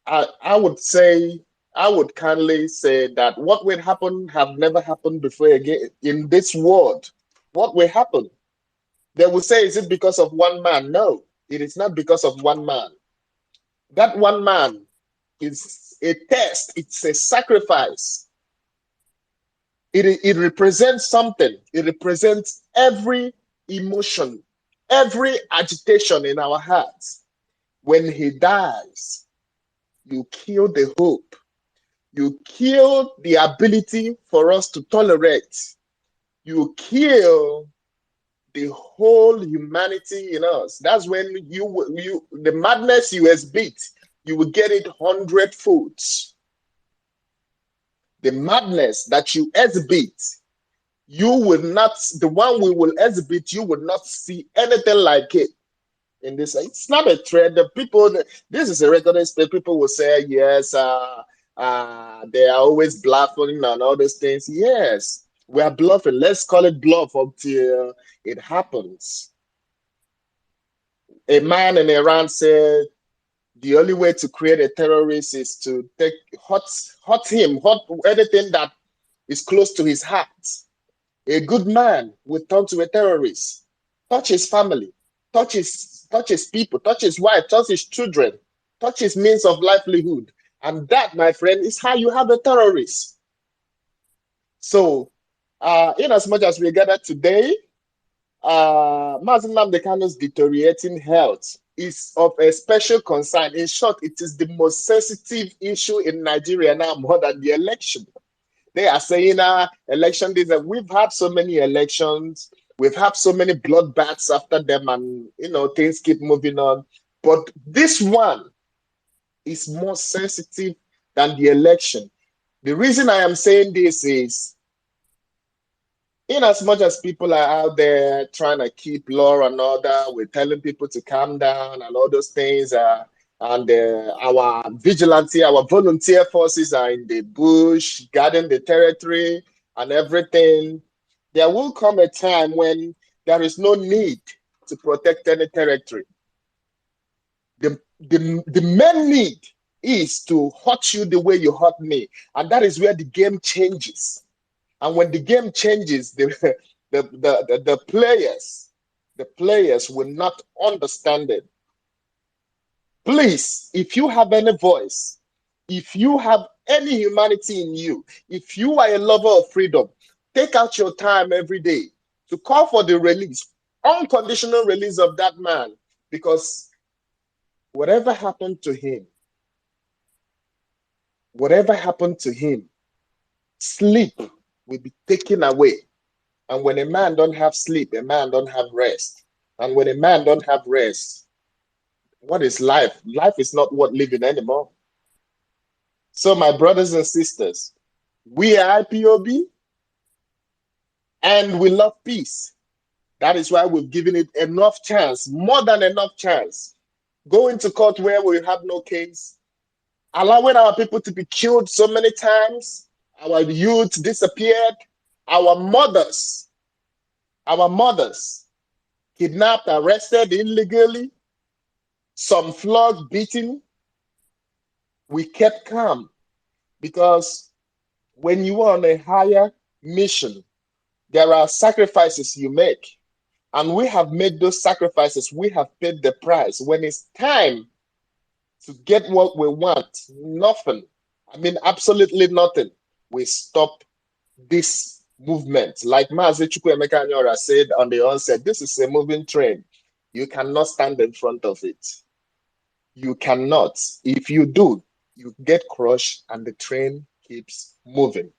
I would kindly say that what will happen have never happened before again in this world. What will happen? They will say, is it because of one man? No, it is not because of one man. That one man is a test. It's a sacrifice. It represents something. It represents every emotion, every agitation in our hearts. When he dies, you kill the hope. You kill the ability for us to tolerate. You kill the whole humanity in us. That's when the madness you exhibit, you will get it 100-fold. The madness that you exhibit, you will not, the one we will exhibit, you will not see anything like it in this. It's not a trend. The people, this is a recording space. People will say, yes, they are always bluffing and all those things. Yes, we are bluffing. Let's call it bluff until it happens. A man in Iran said the only way to create a terrorist is to hurt anything that is close to his heart. A good man will turn to a terrorist, touch his family, touch his people, touch his wife, touch his children, touch his means of livelihood. And that, my friend, is how you have a terrorist. So, in as much as we gather today, Mazi Nnamdi Kanu's deteriorating health is of a special concern. In short, it is the most sensitive issue in Nigeria now, more than the election. They are saying, election days, that we've had so many elections, we've had so many bloodbaths after them, and things keep moving on. But this one is more sensitive than the election. The reason I am saying this is, in as much as people are out there trying to keep law and order, we're telling people to calm down and all those things. And our vigilante, our volunteer forces are in the bush, guarding the territory and everything. There will come a time when there is no need to protect any territory. The main need is to hurt you the way you hurt me. And that is where the game changes. And when the game changes, the players will not understand it. Please, if you have any voice, if you have any humanity in you, if you are a lover of freedom, take out your time every day to call for the release, unconditional release of that man, because whatever happened to him, sleep will be taken away. And when a man don't have sleep, a man don't have rest. And when a man don't have rest, what is life? Life is not worth living anymore. So my brothers and sisters, we are IPOB and we love peace. That is why we've given it enough chance, more than enough chance. Going to court where we have no case, allowing our people to be killed so many times, our youth disappeared, our mothers kidnapped, arrested illegally, some flogged, beaten. We kept calm because when you are on a higher mission, there are sacrifices you make. And we have made those sacrifices. We have paid the price. When it's time to get what we want, nothing, absolutely nothing, we stop this movement. Like Mazi Chukwuemeka Anyora said on the onset, this is a moving train. You cannot stand in front of it. You cannot. If you do, you get crushed and the train keeps moving.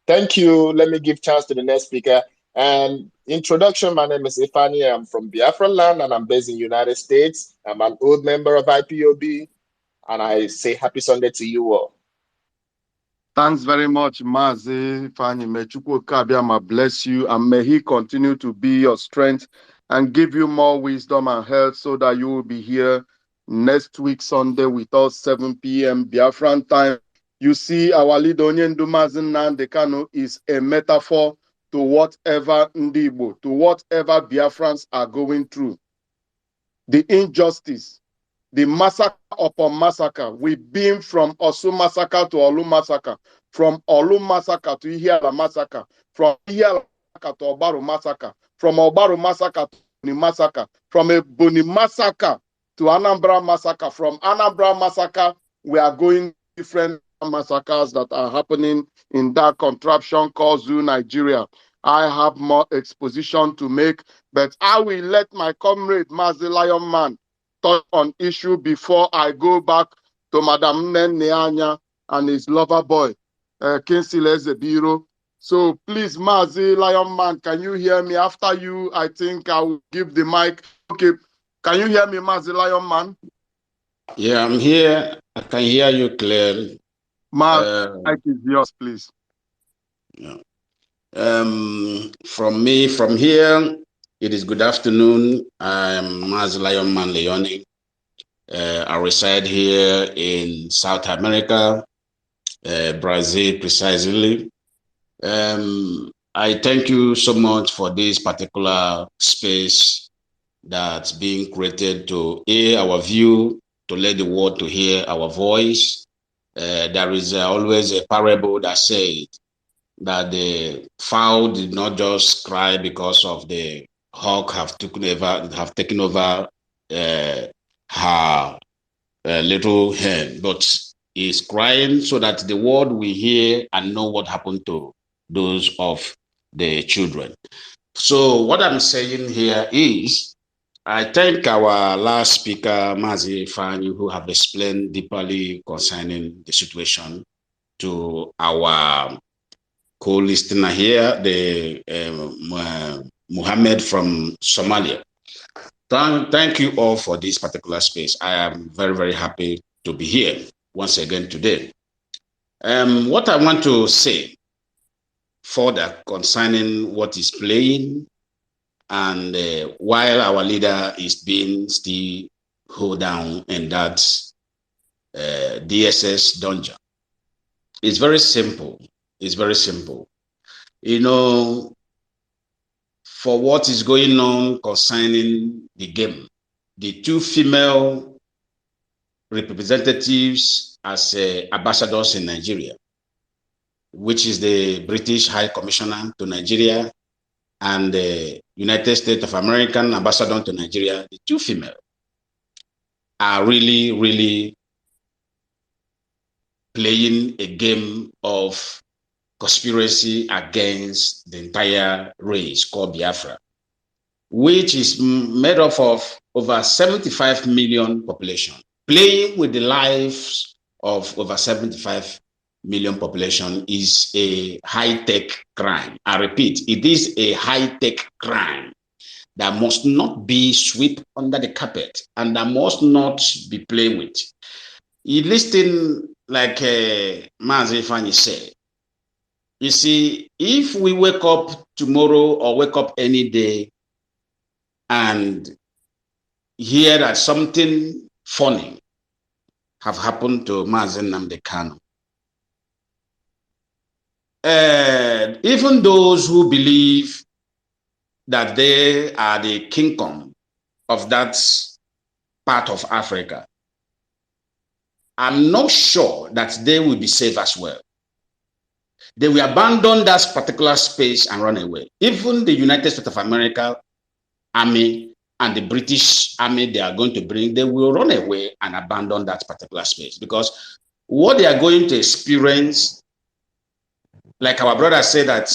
Thank you. Let me give chance to the next speaker. And introduction, my name is Ifani. I'm from Biafran land and I'm based in the United States. I'm an old member of IPOB and I say happy Sunday to you all. Thanks very much, Mazi Ifani. May Chukwu Kabiama bless you and may he continue to be your strength and give you more wisdom and health so that you will be here next week, Sunday, with us, 7 p.m. Biafran time. You see, our leader, Onyendu Mazi Nnamdi Kanu, is a metaphor to whatever Ndibo, to whatever Biafrans are going through. The injustice, the massacre upon massacre. We've been from Osu massacre to Olu massacre, from Olu massacre to Ihiala massacre, from Ihiala massacre to Obaru massacre, from Obaru massacre to Boni massacre, from a Boni massacre to Anambra massacre, from Anambra massacre, we are going different massacres that are happening in that contraption called Zoo, Nigeria. I have more exposition to make, but I will let my comrade Mazi Lion Man touch on issue before I go back to Madam Neanya and his lover boy, Kinsley Ezebiro. So please, Mazi Lion Man, can you hear me? After you, I think I will give the mic. Okay, can you hear me, Mazi Lion Man? Yeah, I'm here. I can hear you clearly. Mazi, mic is yours, please. Yeah. From here, it is good afternoon. I'm Mazi Lion Man Leone. I reside here in South America, Brazil precisely. I thank you so much for this particular space that's being created to hear our view, to let the world to hear our voice. There is always a parable that says that the fowl did not just cry because of the hawk have taken over her little hen, but is crying so that the world will hear and know what happened to those of the children. So what I'm saying here is, I thank our last speaker, Mazi Fanyu, who have explained deeply concerning the situation to our co-listener here, the Muhammad from Somalia. Thank you all for this particular space. I am very, very happy to be here once again today. What I want to say further concerning what is playing, and while our leader is being still hold down in that DSS dungeon, it's very simple. It's very simple. You know, for what is going on concerning the game, the two female representatives as ambassadors in Nigeria, which is the British High Commissioner to Nigeria and the United States of American ambassador to Nigeria, the two female are really, really playing a game of conspiracy against the entire race called Biafra, which is made up of over 75 million population. Playing with the lives of over 75 million population is a high-tech crime. I repeat, it is a high-tech crime that must not be swept under the carpet and that must not be played with. You listen, like Mazi Fanyi said, you see, if we wake up tomorrow or wake up any day and hear that something funny have happened to Mazi Nnamdi Kanu, even those who believe that they are the kingdom of that part of Africa, I'm not sure that they will be safe as well. They will abandon that particular space and run away. Even the United States of America army and the British army they are going to bring, they will run away and abandon that particular space, because what they are going to experience, like our brother said, that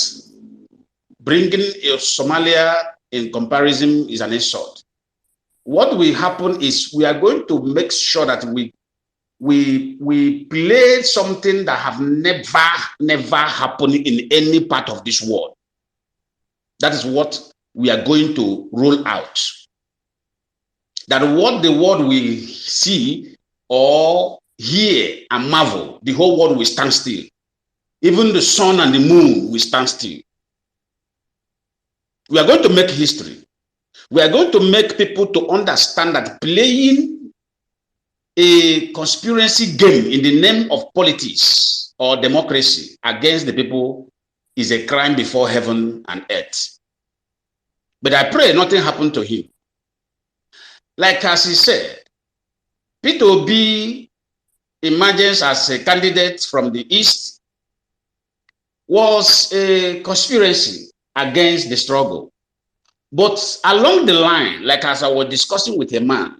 bringing Somalia in comparison is an insult. What will happen is we are going to make sure that we play something that have never happened in any part of this world. That is what we are going to roll out. That what the world will see or hear and marvel, the whole world will stand still. Even the sun and the moon will stand still. We are going to make history. We are going to make people to understand that playing a conspiracy game in the name of politics or democracy against the people is a crime before heaven and earth. But I pray nothing happened to him. Like as he said, Peter Obi emerges as a candidate from the East was a conspiracy against the struggle. But along the line, like as I was discussing with a man,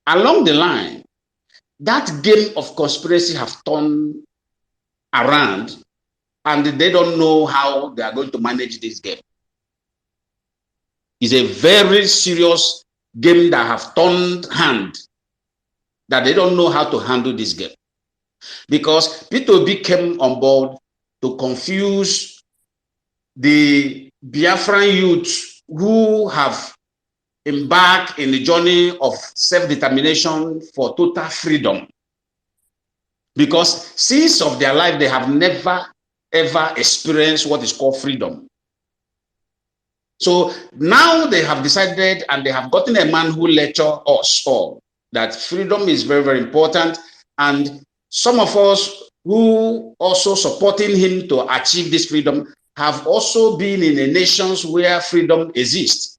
along the line, that game of conspiracy have turned around and they don't know how they are going to manage this game. It's a very serious game that have turned hand, that they don't know how to handle this game. Because Peter Obi came on board to confuse the Biafran youth who have embarked in the journey of self-determination for total freedom. Because since of their life, they have never, ever experienced what is called freedom. So now they have decided and they have gotten a man who lecture us all that freedom is very, very important. And some of us who also supporting him to achieve this freedom have also been in the nations where freedom exists.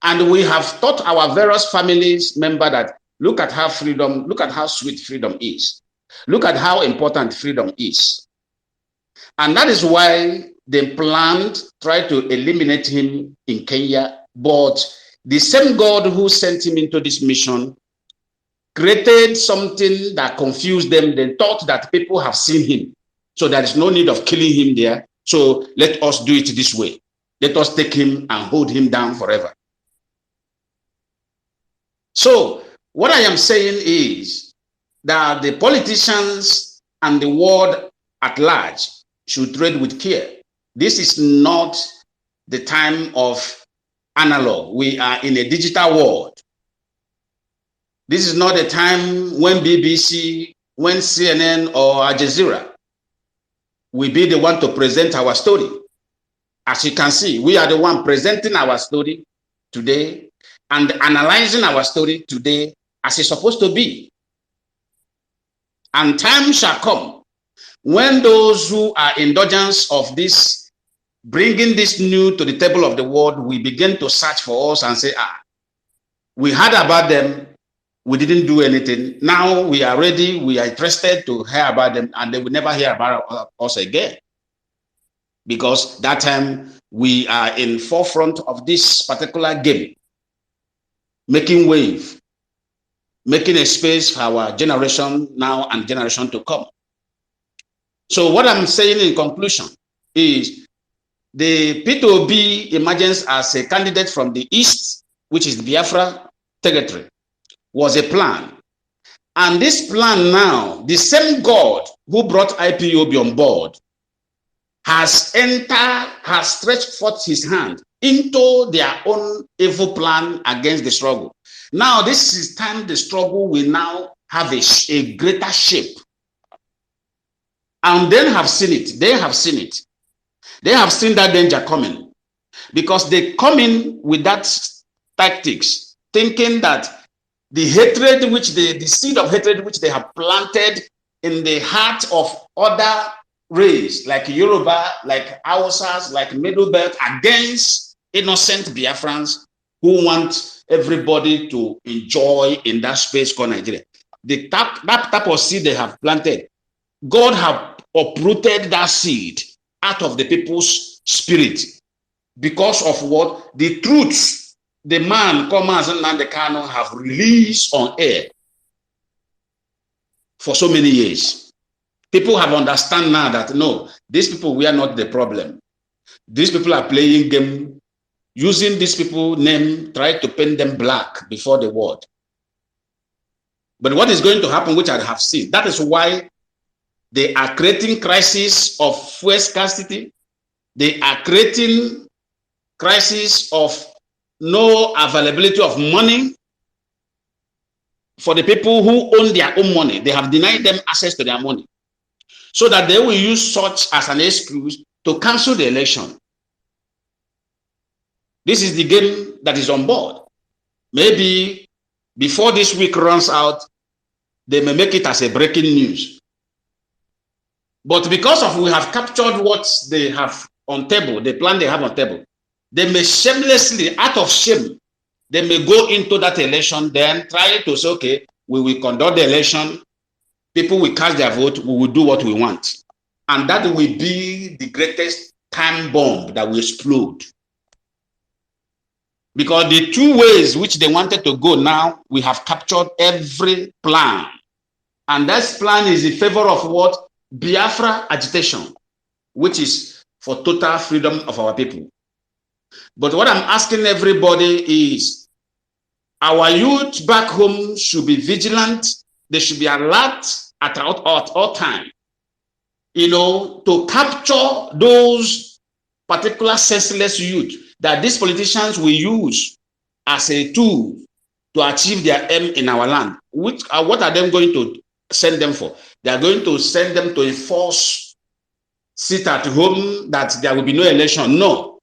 And we have taught our various families member that look at how freedom, look at how sweet freedom is. Look at how important freedom is. And that is why they planned, try to eliminate him in Kenya. But the same God who sent him into this mission created something that confused them. They thought that people have seen him. So there is no need of killing him there. So let us do it this way. Let us take him and hold him down forever. So what I am saying is that the politicians and the world at large should tread with care. This is not the time of analog. We are in a digital world. This is not a time when BBC, when CNN or Al Jazeera will be the one to present our story. As you can see, we are the one presenting our story today and analyzing our story today as it's supposed to be. And time shall come when those who are indulgence of this, bringing this new to the table of the world, we begin to search for us and say, we heard about them, we didn't do anything. Now we are ready, we are interested to hear about them, and they will never hear about us again. Because that time we are in forefront of this particular game, making wave, making a space for our generation now and generation to come. So what I'm saying in conclusion is the P2B emergence as a candidate from the East, which is the Biafra territory, was a plan. And this plan now, the same God who brought IPOB on board has stretched forth his hand into their own evil plan against the struggle. Now, this is time the struggle will now have a greater shape. And they have seen it. They have seen it. They have seen that danger coming. Because they come in with that tactics, thinking that the hatred which the seed of hatred which they have planted in the heart of other race, like Yoruba, like Hausas, like Middle Belt, against innocent Biafrans who want everybody to enjoy in that space called Nigeria. That type of seed they have planted, God have uprooted that seed out of the people's spirit because of what? The truths the man called Mazi Nnamdi Kanu have released on air for so many years. People have understand now that no, these people we are not the problem. These people are playing game, using these people name, try to paint them black before the world. But what is going to happen, which I have seen, that is why they are creating crisis of fuel scarcity. They are creating crisis of no availability of money for the people who own their own money. They have denied them access to their money, so that they will use such as an excuse to cancel the election. This is the game that is on board. Maybe before this week runs out, they may make it as a breaking news. But because of we have captured what they have on table, the plan they have on table, they may shamelessly, out of shame, they may go into that election, then try to say, okay, we will conduct the election, people will cast their vote, we will do what we want. And that will be the greatest time bomb that will explode. Because the two ways which they wanted to go now, we have captured every plan. And that plan is in favor of what? Biafra agitation, which is for total freedom of our people. But what I'm asking everybody is, our youth back home should be vigilant. They should be alert at all time, you know, to capture those particular senseless youth that these politicians will use as a tool to achieve their aim in our land. What are they going to send them for? They are going to send them to enforce sit at home that there will be no election. No.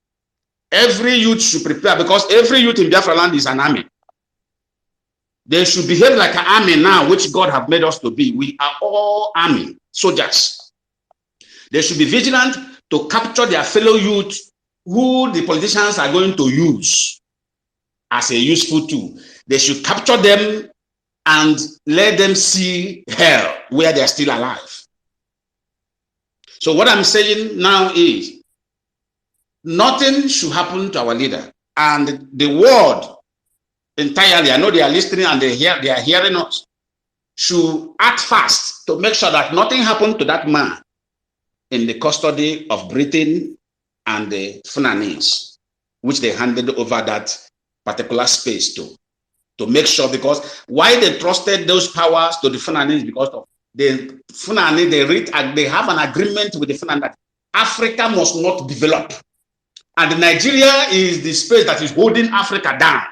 Every youth should prepare, because every youth in Biafra land is an army. They should behave like an army now, which God have made us to be. We are all army, soldiers. They should be vigilant to capture their fellow youth who the politicians are going to use as a useful tool. They should capture them and let them see hell where they are still alive. So what I'm saying now is nothing should happen to our leader, and the world entirely, I know they are listening and they are hearing us, should act fast to make sure that nothing happened to that man in the custody of Britain and the Fulanese, which they handed over that particular space to make sure, because why they trusted those powers to the Fulanese, because of the Fulani, they have an agreement with the Fulani that Africa must not develop. And Nigeria is the space that is holding Africa down.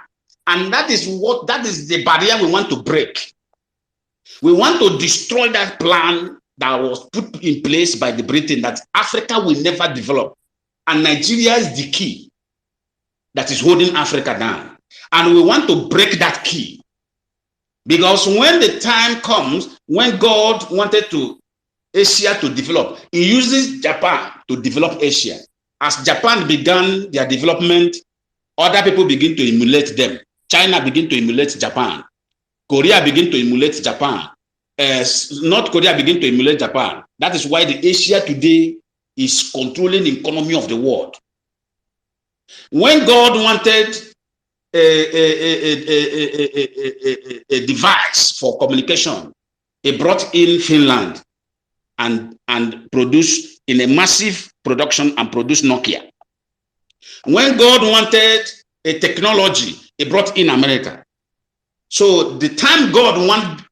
And that is the barrier we want to break. We want to destroy that plan that was put in place by the Britain, that Africa will never develop. And Nigeria is the key that is holding Africa down. And we want to break that key. Because when the time comes, when God wanted Asia to develop, he uses Japan to develop Asia. As Japan began their development, other people begin to emulate them. China begin to emulate Japan. Korea begin to emulate Japan. North Korea begin to emulate Japan. That is why the Asia today is controlling the economy of the world. When God wanted a device for communication, he brought in Finland and produced in a massive production and produced Nokia. When God wanted a technology, he brought in America. So the time God wants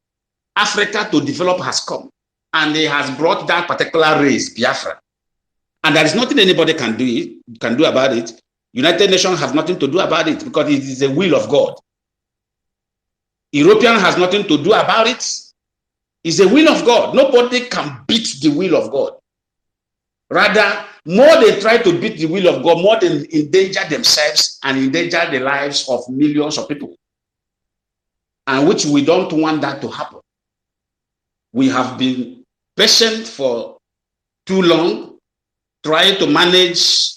Africa to develop has come, and he has brought that particular race, Biafran. And there is nothing anybody can do about it. United Nations has nothing to do about it, because it is the will of God. European has nothing to do about it. It's the will of God. Nobody can beat the will of God. Rather, more they try to beat the will of God, more they endanger themselves and endanger the lives of millions of people. And which we don't want that to happen. We have been patient for too long, trying to manage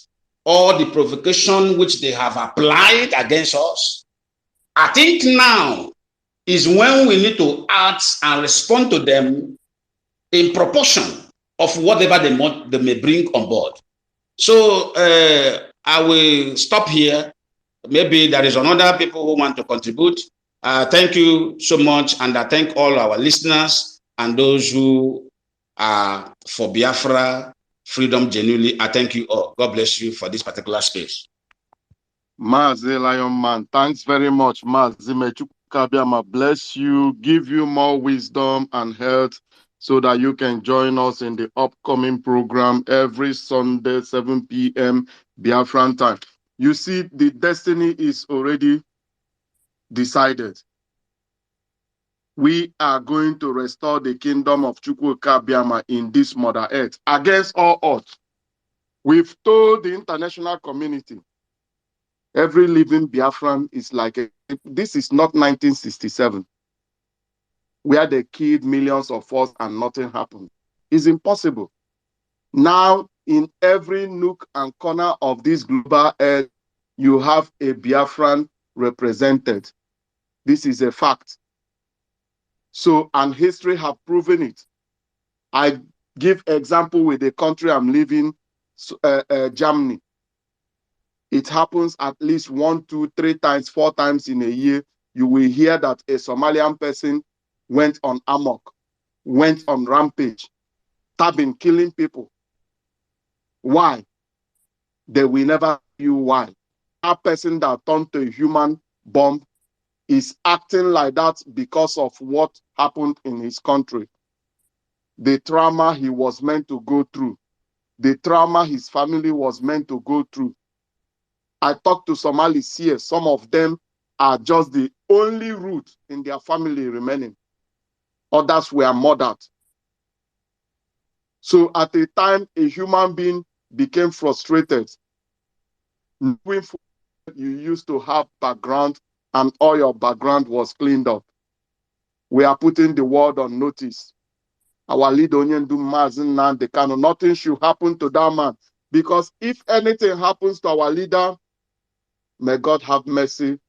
all the provocation which they have applied against us. I think now is when we need to act and respond to them in proportion of whatever they may bring on board. So I will stop here. Maybe there is another people who want to contribute. Thank you so much, and I thank all our listeners and those who are for Biafra freedom genuinely. I thank you all. God bless you for this particular space. Mazi Lion Man, thanks very much. Mazi Mechukabiama, bless you, give you more wisdom and health, so that you can join us in the upcoming program every Sunday, 7 p.m. Biafran time. You see, the destiny is already decided. We are going to restore the kingdom of Chukwukabiama in this Mother Earth against all odds. We've told the international community, every living Biafran is like this is not 1967, where they killed millions of us and nothing happened. It's impossible. Now, in every nook and corner of this global earth, you have a Biafran represented. This is a fact. So, and history have proven it. I give example with the country I'm living, Germany. It happens at least 1, 2, 3 times, 4 times in a year. You will hear that a Somalian person went on amok, went on rampage, stabbing, killing people. Why? They will never tell you why. That person that turned to a human bomb is acting like that because of what happened in his country. The trauma he was meant to go through. The trauma his family was meant to go through. I talked to Somalis here. Some of them are just the only root in their family remaining. Others were murdered. So at a time, a human being became frustrated. You used to have background, and all your background was cleaned up. We are putting the world on notice. Our leader, Mazi Nnamdi Kanu, nothing should happen to that man. Because if anything happens to our leader, may God have mercy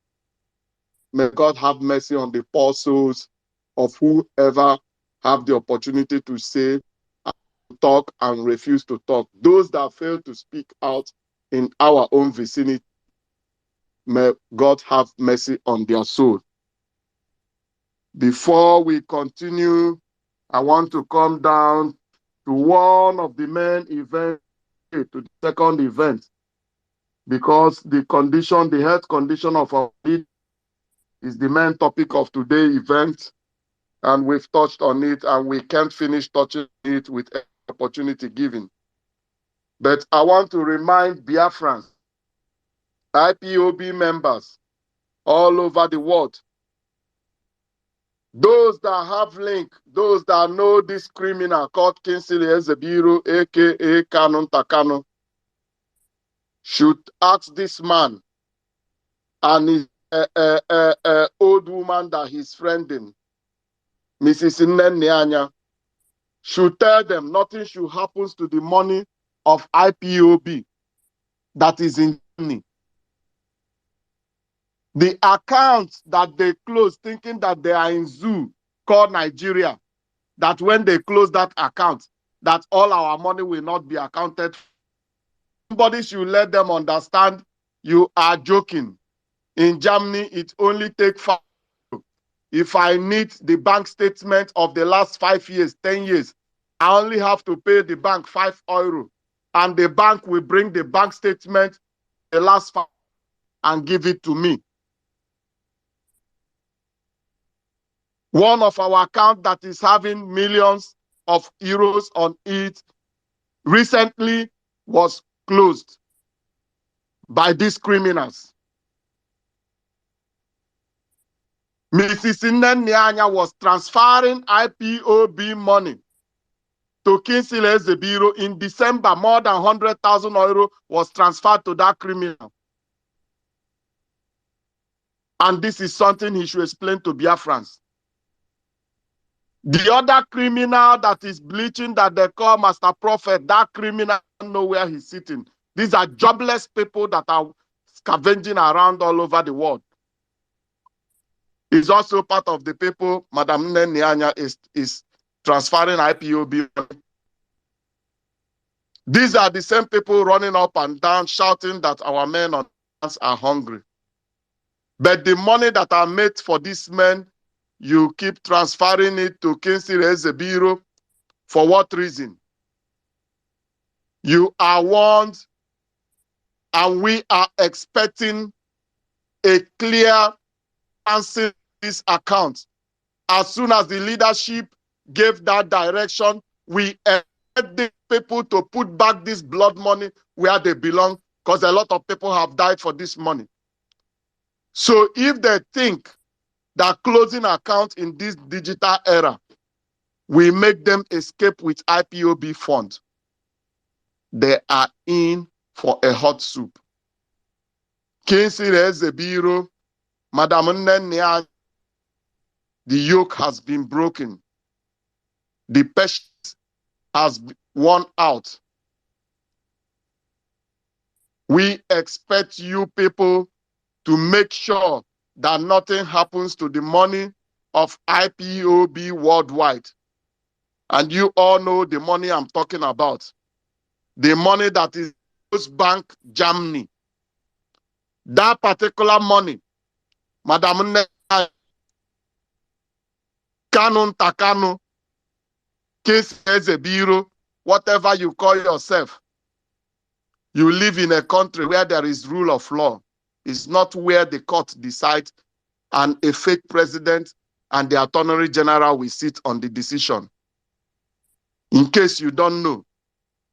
May God have mercy on the poor souls of whoever have the opportunity to say, talk, and refuse to talk. Those that fail to speak out in our own vicinity, may God have mercy on their soul. Before we continue, I want to come down to one of the main events, to the second event, because the health condition of our leader is the main topic of today's event, and we've touched on it, and we can't finish touching it with any opportunity given. But I want to remind Biafrans, IPOB members all over the world, those that have link, those that know this criminal called Kingsley Ezebiro, aka Kanu, should ask this man and his old woman that he's friending, Mrs. Nnamdi, should tell them nothing should happen to the money of IPOB that is in Germany. The accounts that they close thinking that they are in zoo called Nigeria, that when they close that account, that all our money will not be accounted for. Somebody should let them understand you are joking. In Germany, it only takes 5 euros. If I need the bank statement of the last 5 years, 10 years, I only have to pay the bank 5 euros. And the bank will bring the bank statement the last 5 and give it to me. One of our accounts that is having millions of euros on it recently was closed by these criminals. Mrs. Nnamdi was transferring IPOB money to Kingsley Ezebiro in December. More than 100,000 euro was transferred to that criminal. And this is something he should explain to Biafrans. The other criminal that is bleaching that they call Master Prophet, that criminal don't know where he's sitting. These are jobless people that are scavenging around all over the world. He's also part of the people Madam Nnamdi is transferring IPOB. These are the same people running up and down shouting that our men on us are hungry. But the money that are made for these men, you keep transferring it to Kingsley Ezebiro. For what reason? You are warned, and we are expecting a clear answer to this account. As soon as the leadership gave that direction, we expect the people to put back this blood money where they belong, because a lot of people have died for this money. So if they think that closing account in this digital era will make them escape with IPOB fund, they are in for a hot soup. Kingsley Ezebiro, Madam Nnamdi, the yoke has been broken. The patience has won out. We expect you people to make sure that nothing happens to the money of IPOB worldwide. And you all know the money I'm talking about. The money that is Bank Germany. That particular money, Madam Kanu, Case Ezebiro, whatever you call yourself, you live in a country where there is rule of law. It's not where the court decides and a fake president and the attorney general will sit on the decision. In case you don't know,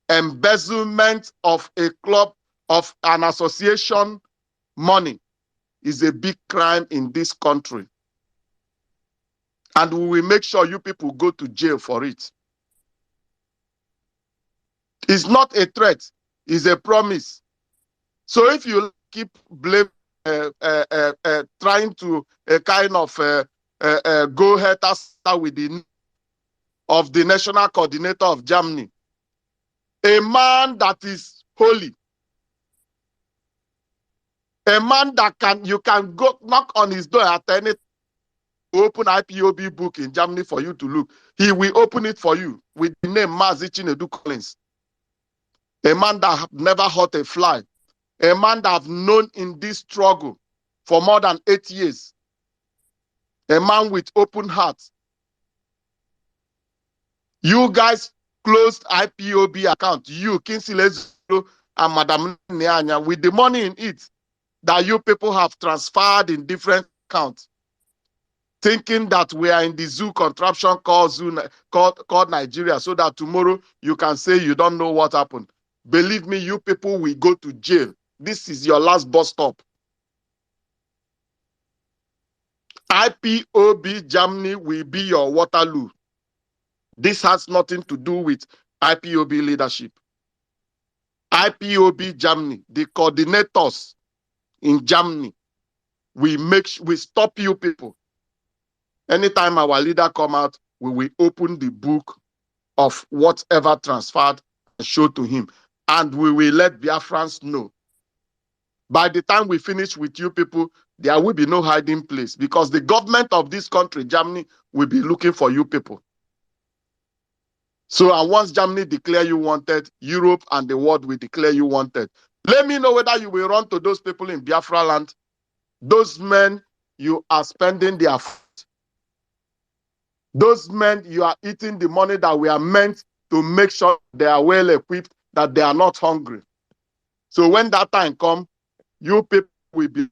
embezzlement of a club, of an association money is a big crime in this country. And we will make sure you people go to jail for it. It's not a threat, it's a promise. So if you keep blaming, trying to kind of go head with the of the national coordinator of Germany, a man that is holy, A man that you can go knock on his door at any open IPOB book in Germany for you to look. He will open it for you with the name Mazi Chinedu Collins. A man that have never hurt a fly. A man that have known in this struggle for more than 8 years. A man with open heart. You guys closed IPOB account. You, Kinsley and Madam Nyanya, with the money in it that you people have transferred in different accounts, thinking that we are in the zoo contraption called Nigeria, so that tomorrow you can say you don't know what happened. Believe me, you people will go to jail. This is your last bus stop. IPOB Germany will be your Waterloo. This has nothing to do with IPOB leadership. IPOB Germany, the coordinators in Germany, we stop you people. Anytime our leader come out, we will open the book of whatever transferred and show to him. And we will let Biafrans know. By the time we finish with you people, there will be no hiding place, because the government of this country, Germany, will be looking for you people. So, and once Germany declare you wanted, Europe and the world will declare you wanted. Let me know whether you will run to those people in Biafra land. Those men, you are spending their food. Those men, you are eating the money that we are meant to make sure they are well equipped, that they are not hungry. So when that time comes, you people will be,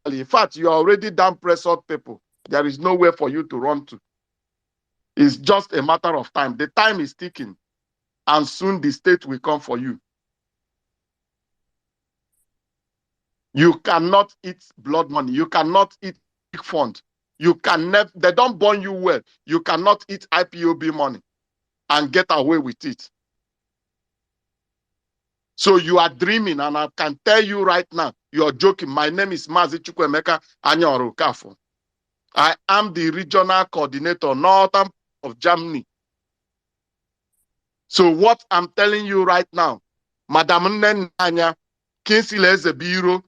in fact, you are already damn pressured people. There is nowhere for you to run to. It's just a matter of time. The time is ticking, and soon the state will come for you. You cannot eat blood money. You cannot eat big fund. You can never, they don't burn you well. You cannot eat IPOB money and get away with it. So you are dreaming, and I can tell you right now, you are joking. My name is Mazi Chukwemeka Anyorokafo. I am the regional coordinator, northern of Germany. So what I'm telling you right now, Madam Nnanya, Kinsley Ezebiro,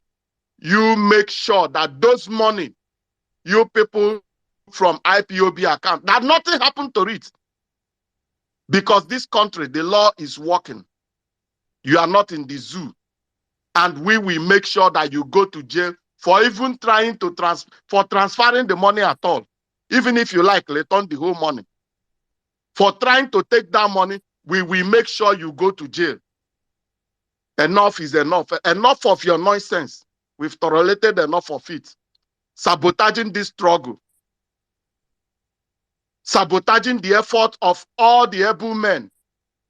you make sure that those money, you people from IPOB account, that nothing happened to it. Because this country, the law is working. You are not in the zoo. And we will make sure that you go to jail for even trying to transferring the money at all. Even if you like, return the whole money. For trying to take that money, we will make sure you go to jail. Enough is enough. Enough of your nonsense. We've tolerated enough of it. Sabotaging this struggle. Sabotaging the effort of all the able men.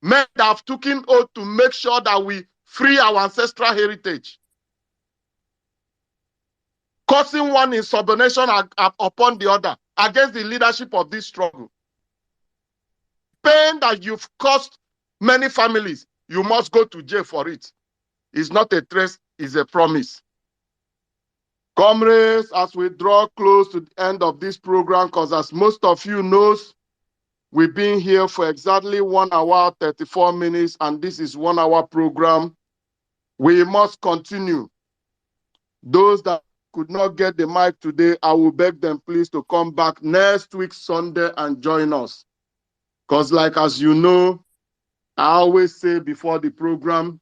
Men that have taken oath to make sure that we free our ancestral heritage. Causing one insubordination upon the other against the leadership of this struggle. Pain that you've caused many families, you must go to jail for it. It's not a threat, it's a promise. Comrades, as we draw close to the end of this program, because as most of you knows, we've been here for exactly 1 hour, 34 minutes, and this is 1 hour program. We must continue. Those that could not get the mic today, I will beg them please to come back next week, Sunday, and join us. Because like as you know, I always say before the program,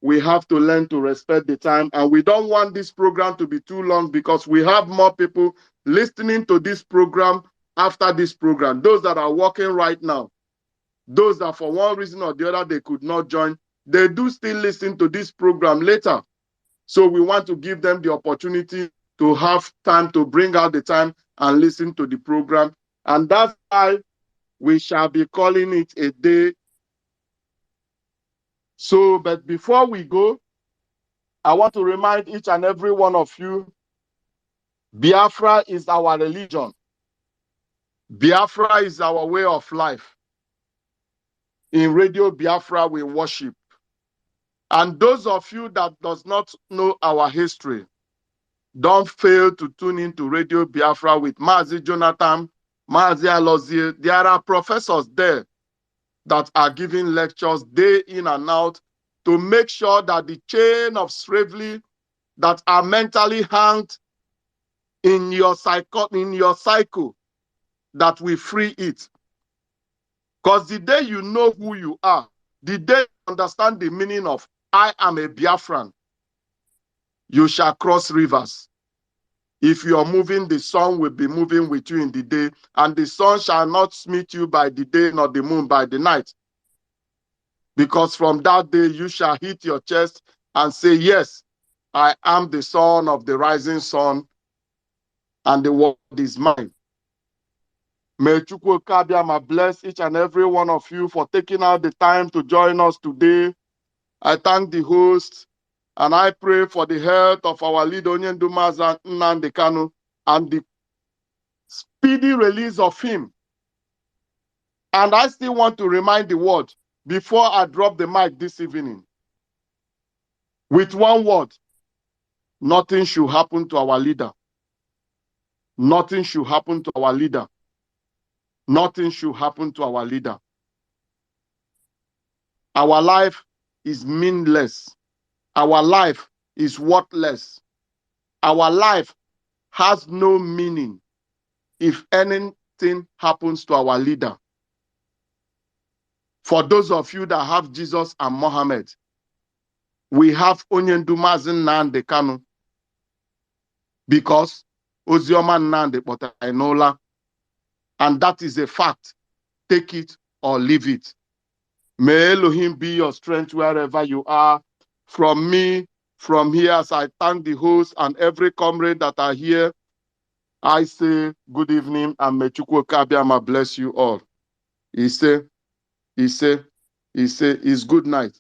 we have to learn to respect the time. And we don't want this program to be too long, because we have more people listening to this program after this program. Those that are working right now, those that for one reason or the other, they could not join, they do still listen to this program later. So we want to give them the opportunity to have time to bring out the time and listen to the program. And that's why we shall be calling it a day. So, but before we go, I want to remind each and every one of you, Biafra is our religion. Biafra is our way of life. In Radio Biafra, we worship. And those of you that does not know our history, don't fail to tune into Radio Biafra with Mazi Jonathan, Mazi Alozie. There are professors there that are giving lectures day in and out to make sure that the chain of slavery that are mentally hanged in your cycle, that will free it. Because the day you know who you are, the day you understand the meaning of I am a Biafran, you shall cross rivers. If you are moving, the sun will be moving with you in the day, and the sun shall not smite you by the day, nor the moon by the night. Because from that day you shall hit your chest and say, yes, I am the son of the rising sun, and the world is mine. May Chukwu Kabiama bless each and every one of you for taking out the time to join us today. I thank the host, and I pray for the health of our leader, Mazi Nnamdi Kanu, and the speedy release of him. And I still want to remind the world, before I drop the mic this evening, with one word: nothing should happen to our leader. Nothing should happen to our leader. Nothing should happen to our leader. Our life is meaningless. Our life is worthless. Our life has no meaning if anything happens to our leader. For those of you that have Jesus and Mohammed, we have Mazi Nnamdi Kanu, because Ozioma Nnamdi Kpotara, and that is a fact. Take it or leave it. May Elohim be your strength wherever you are. From me, from here, as I thank the host and every comrade that are here, I say good evening, and may Chukwu Kabiama bless you all. He say, it's good night.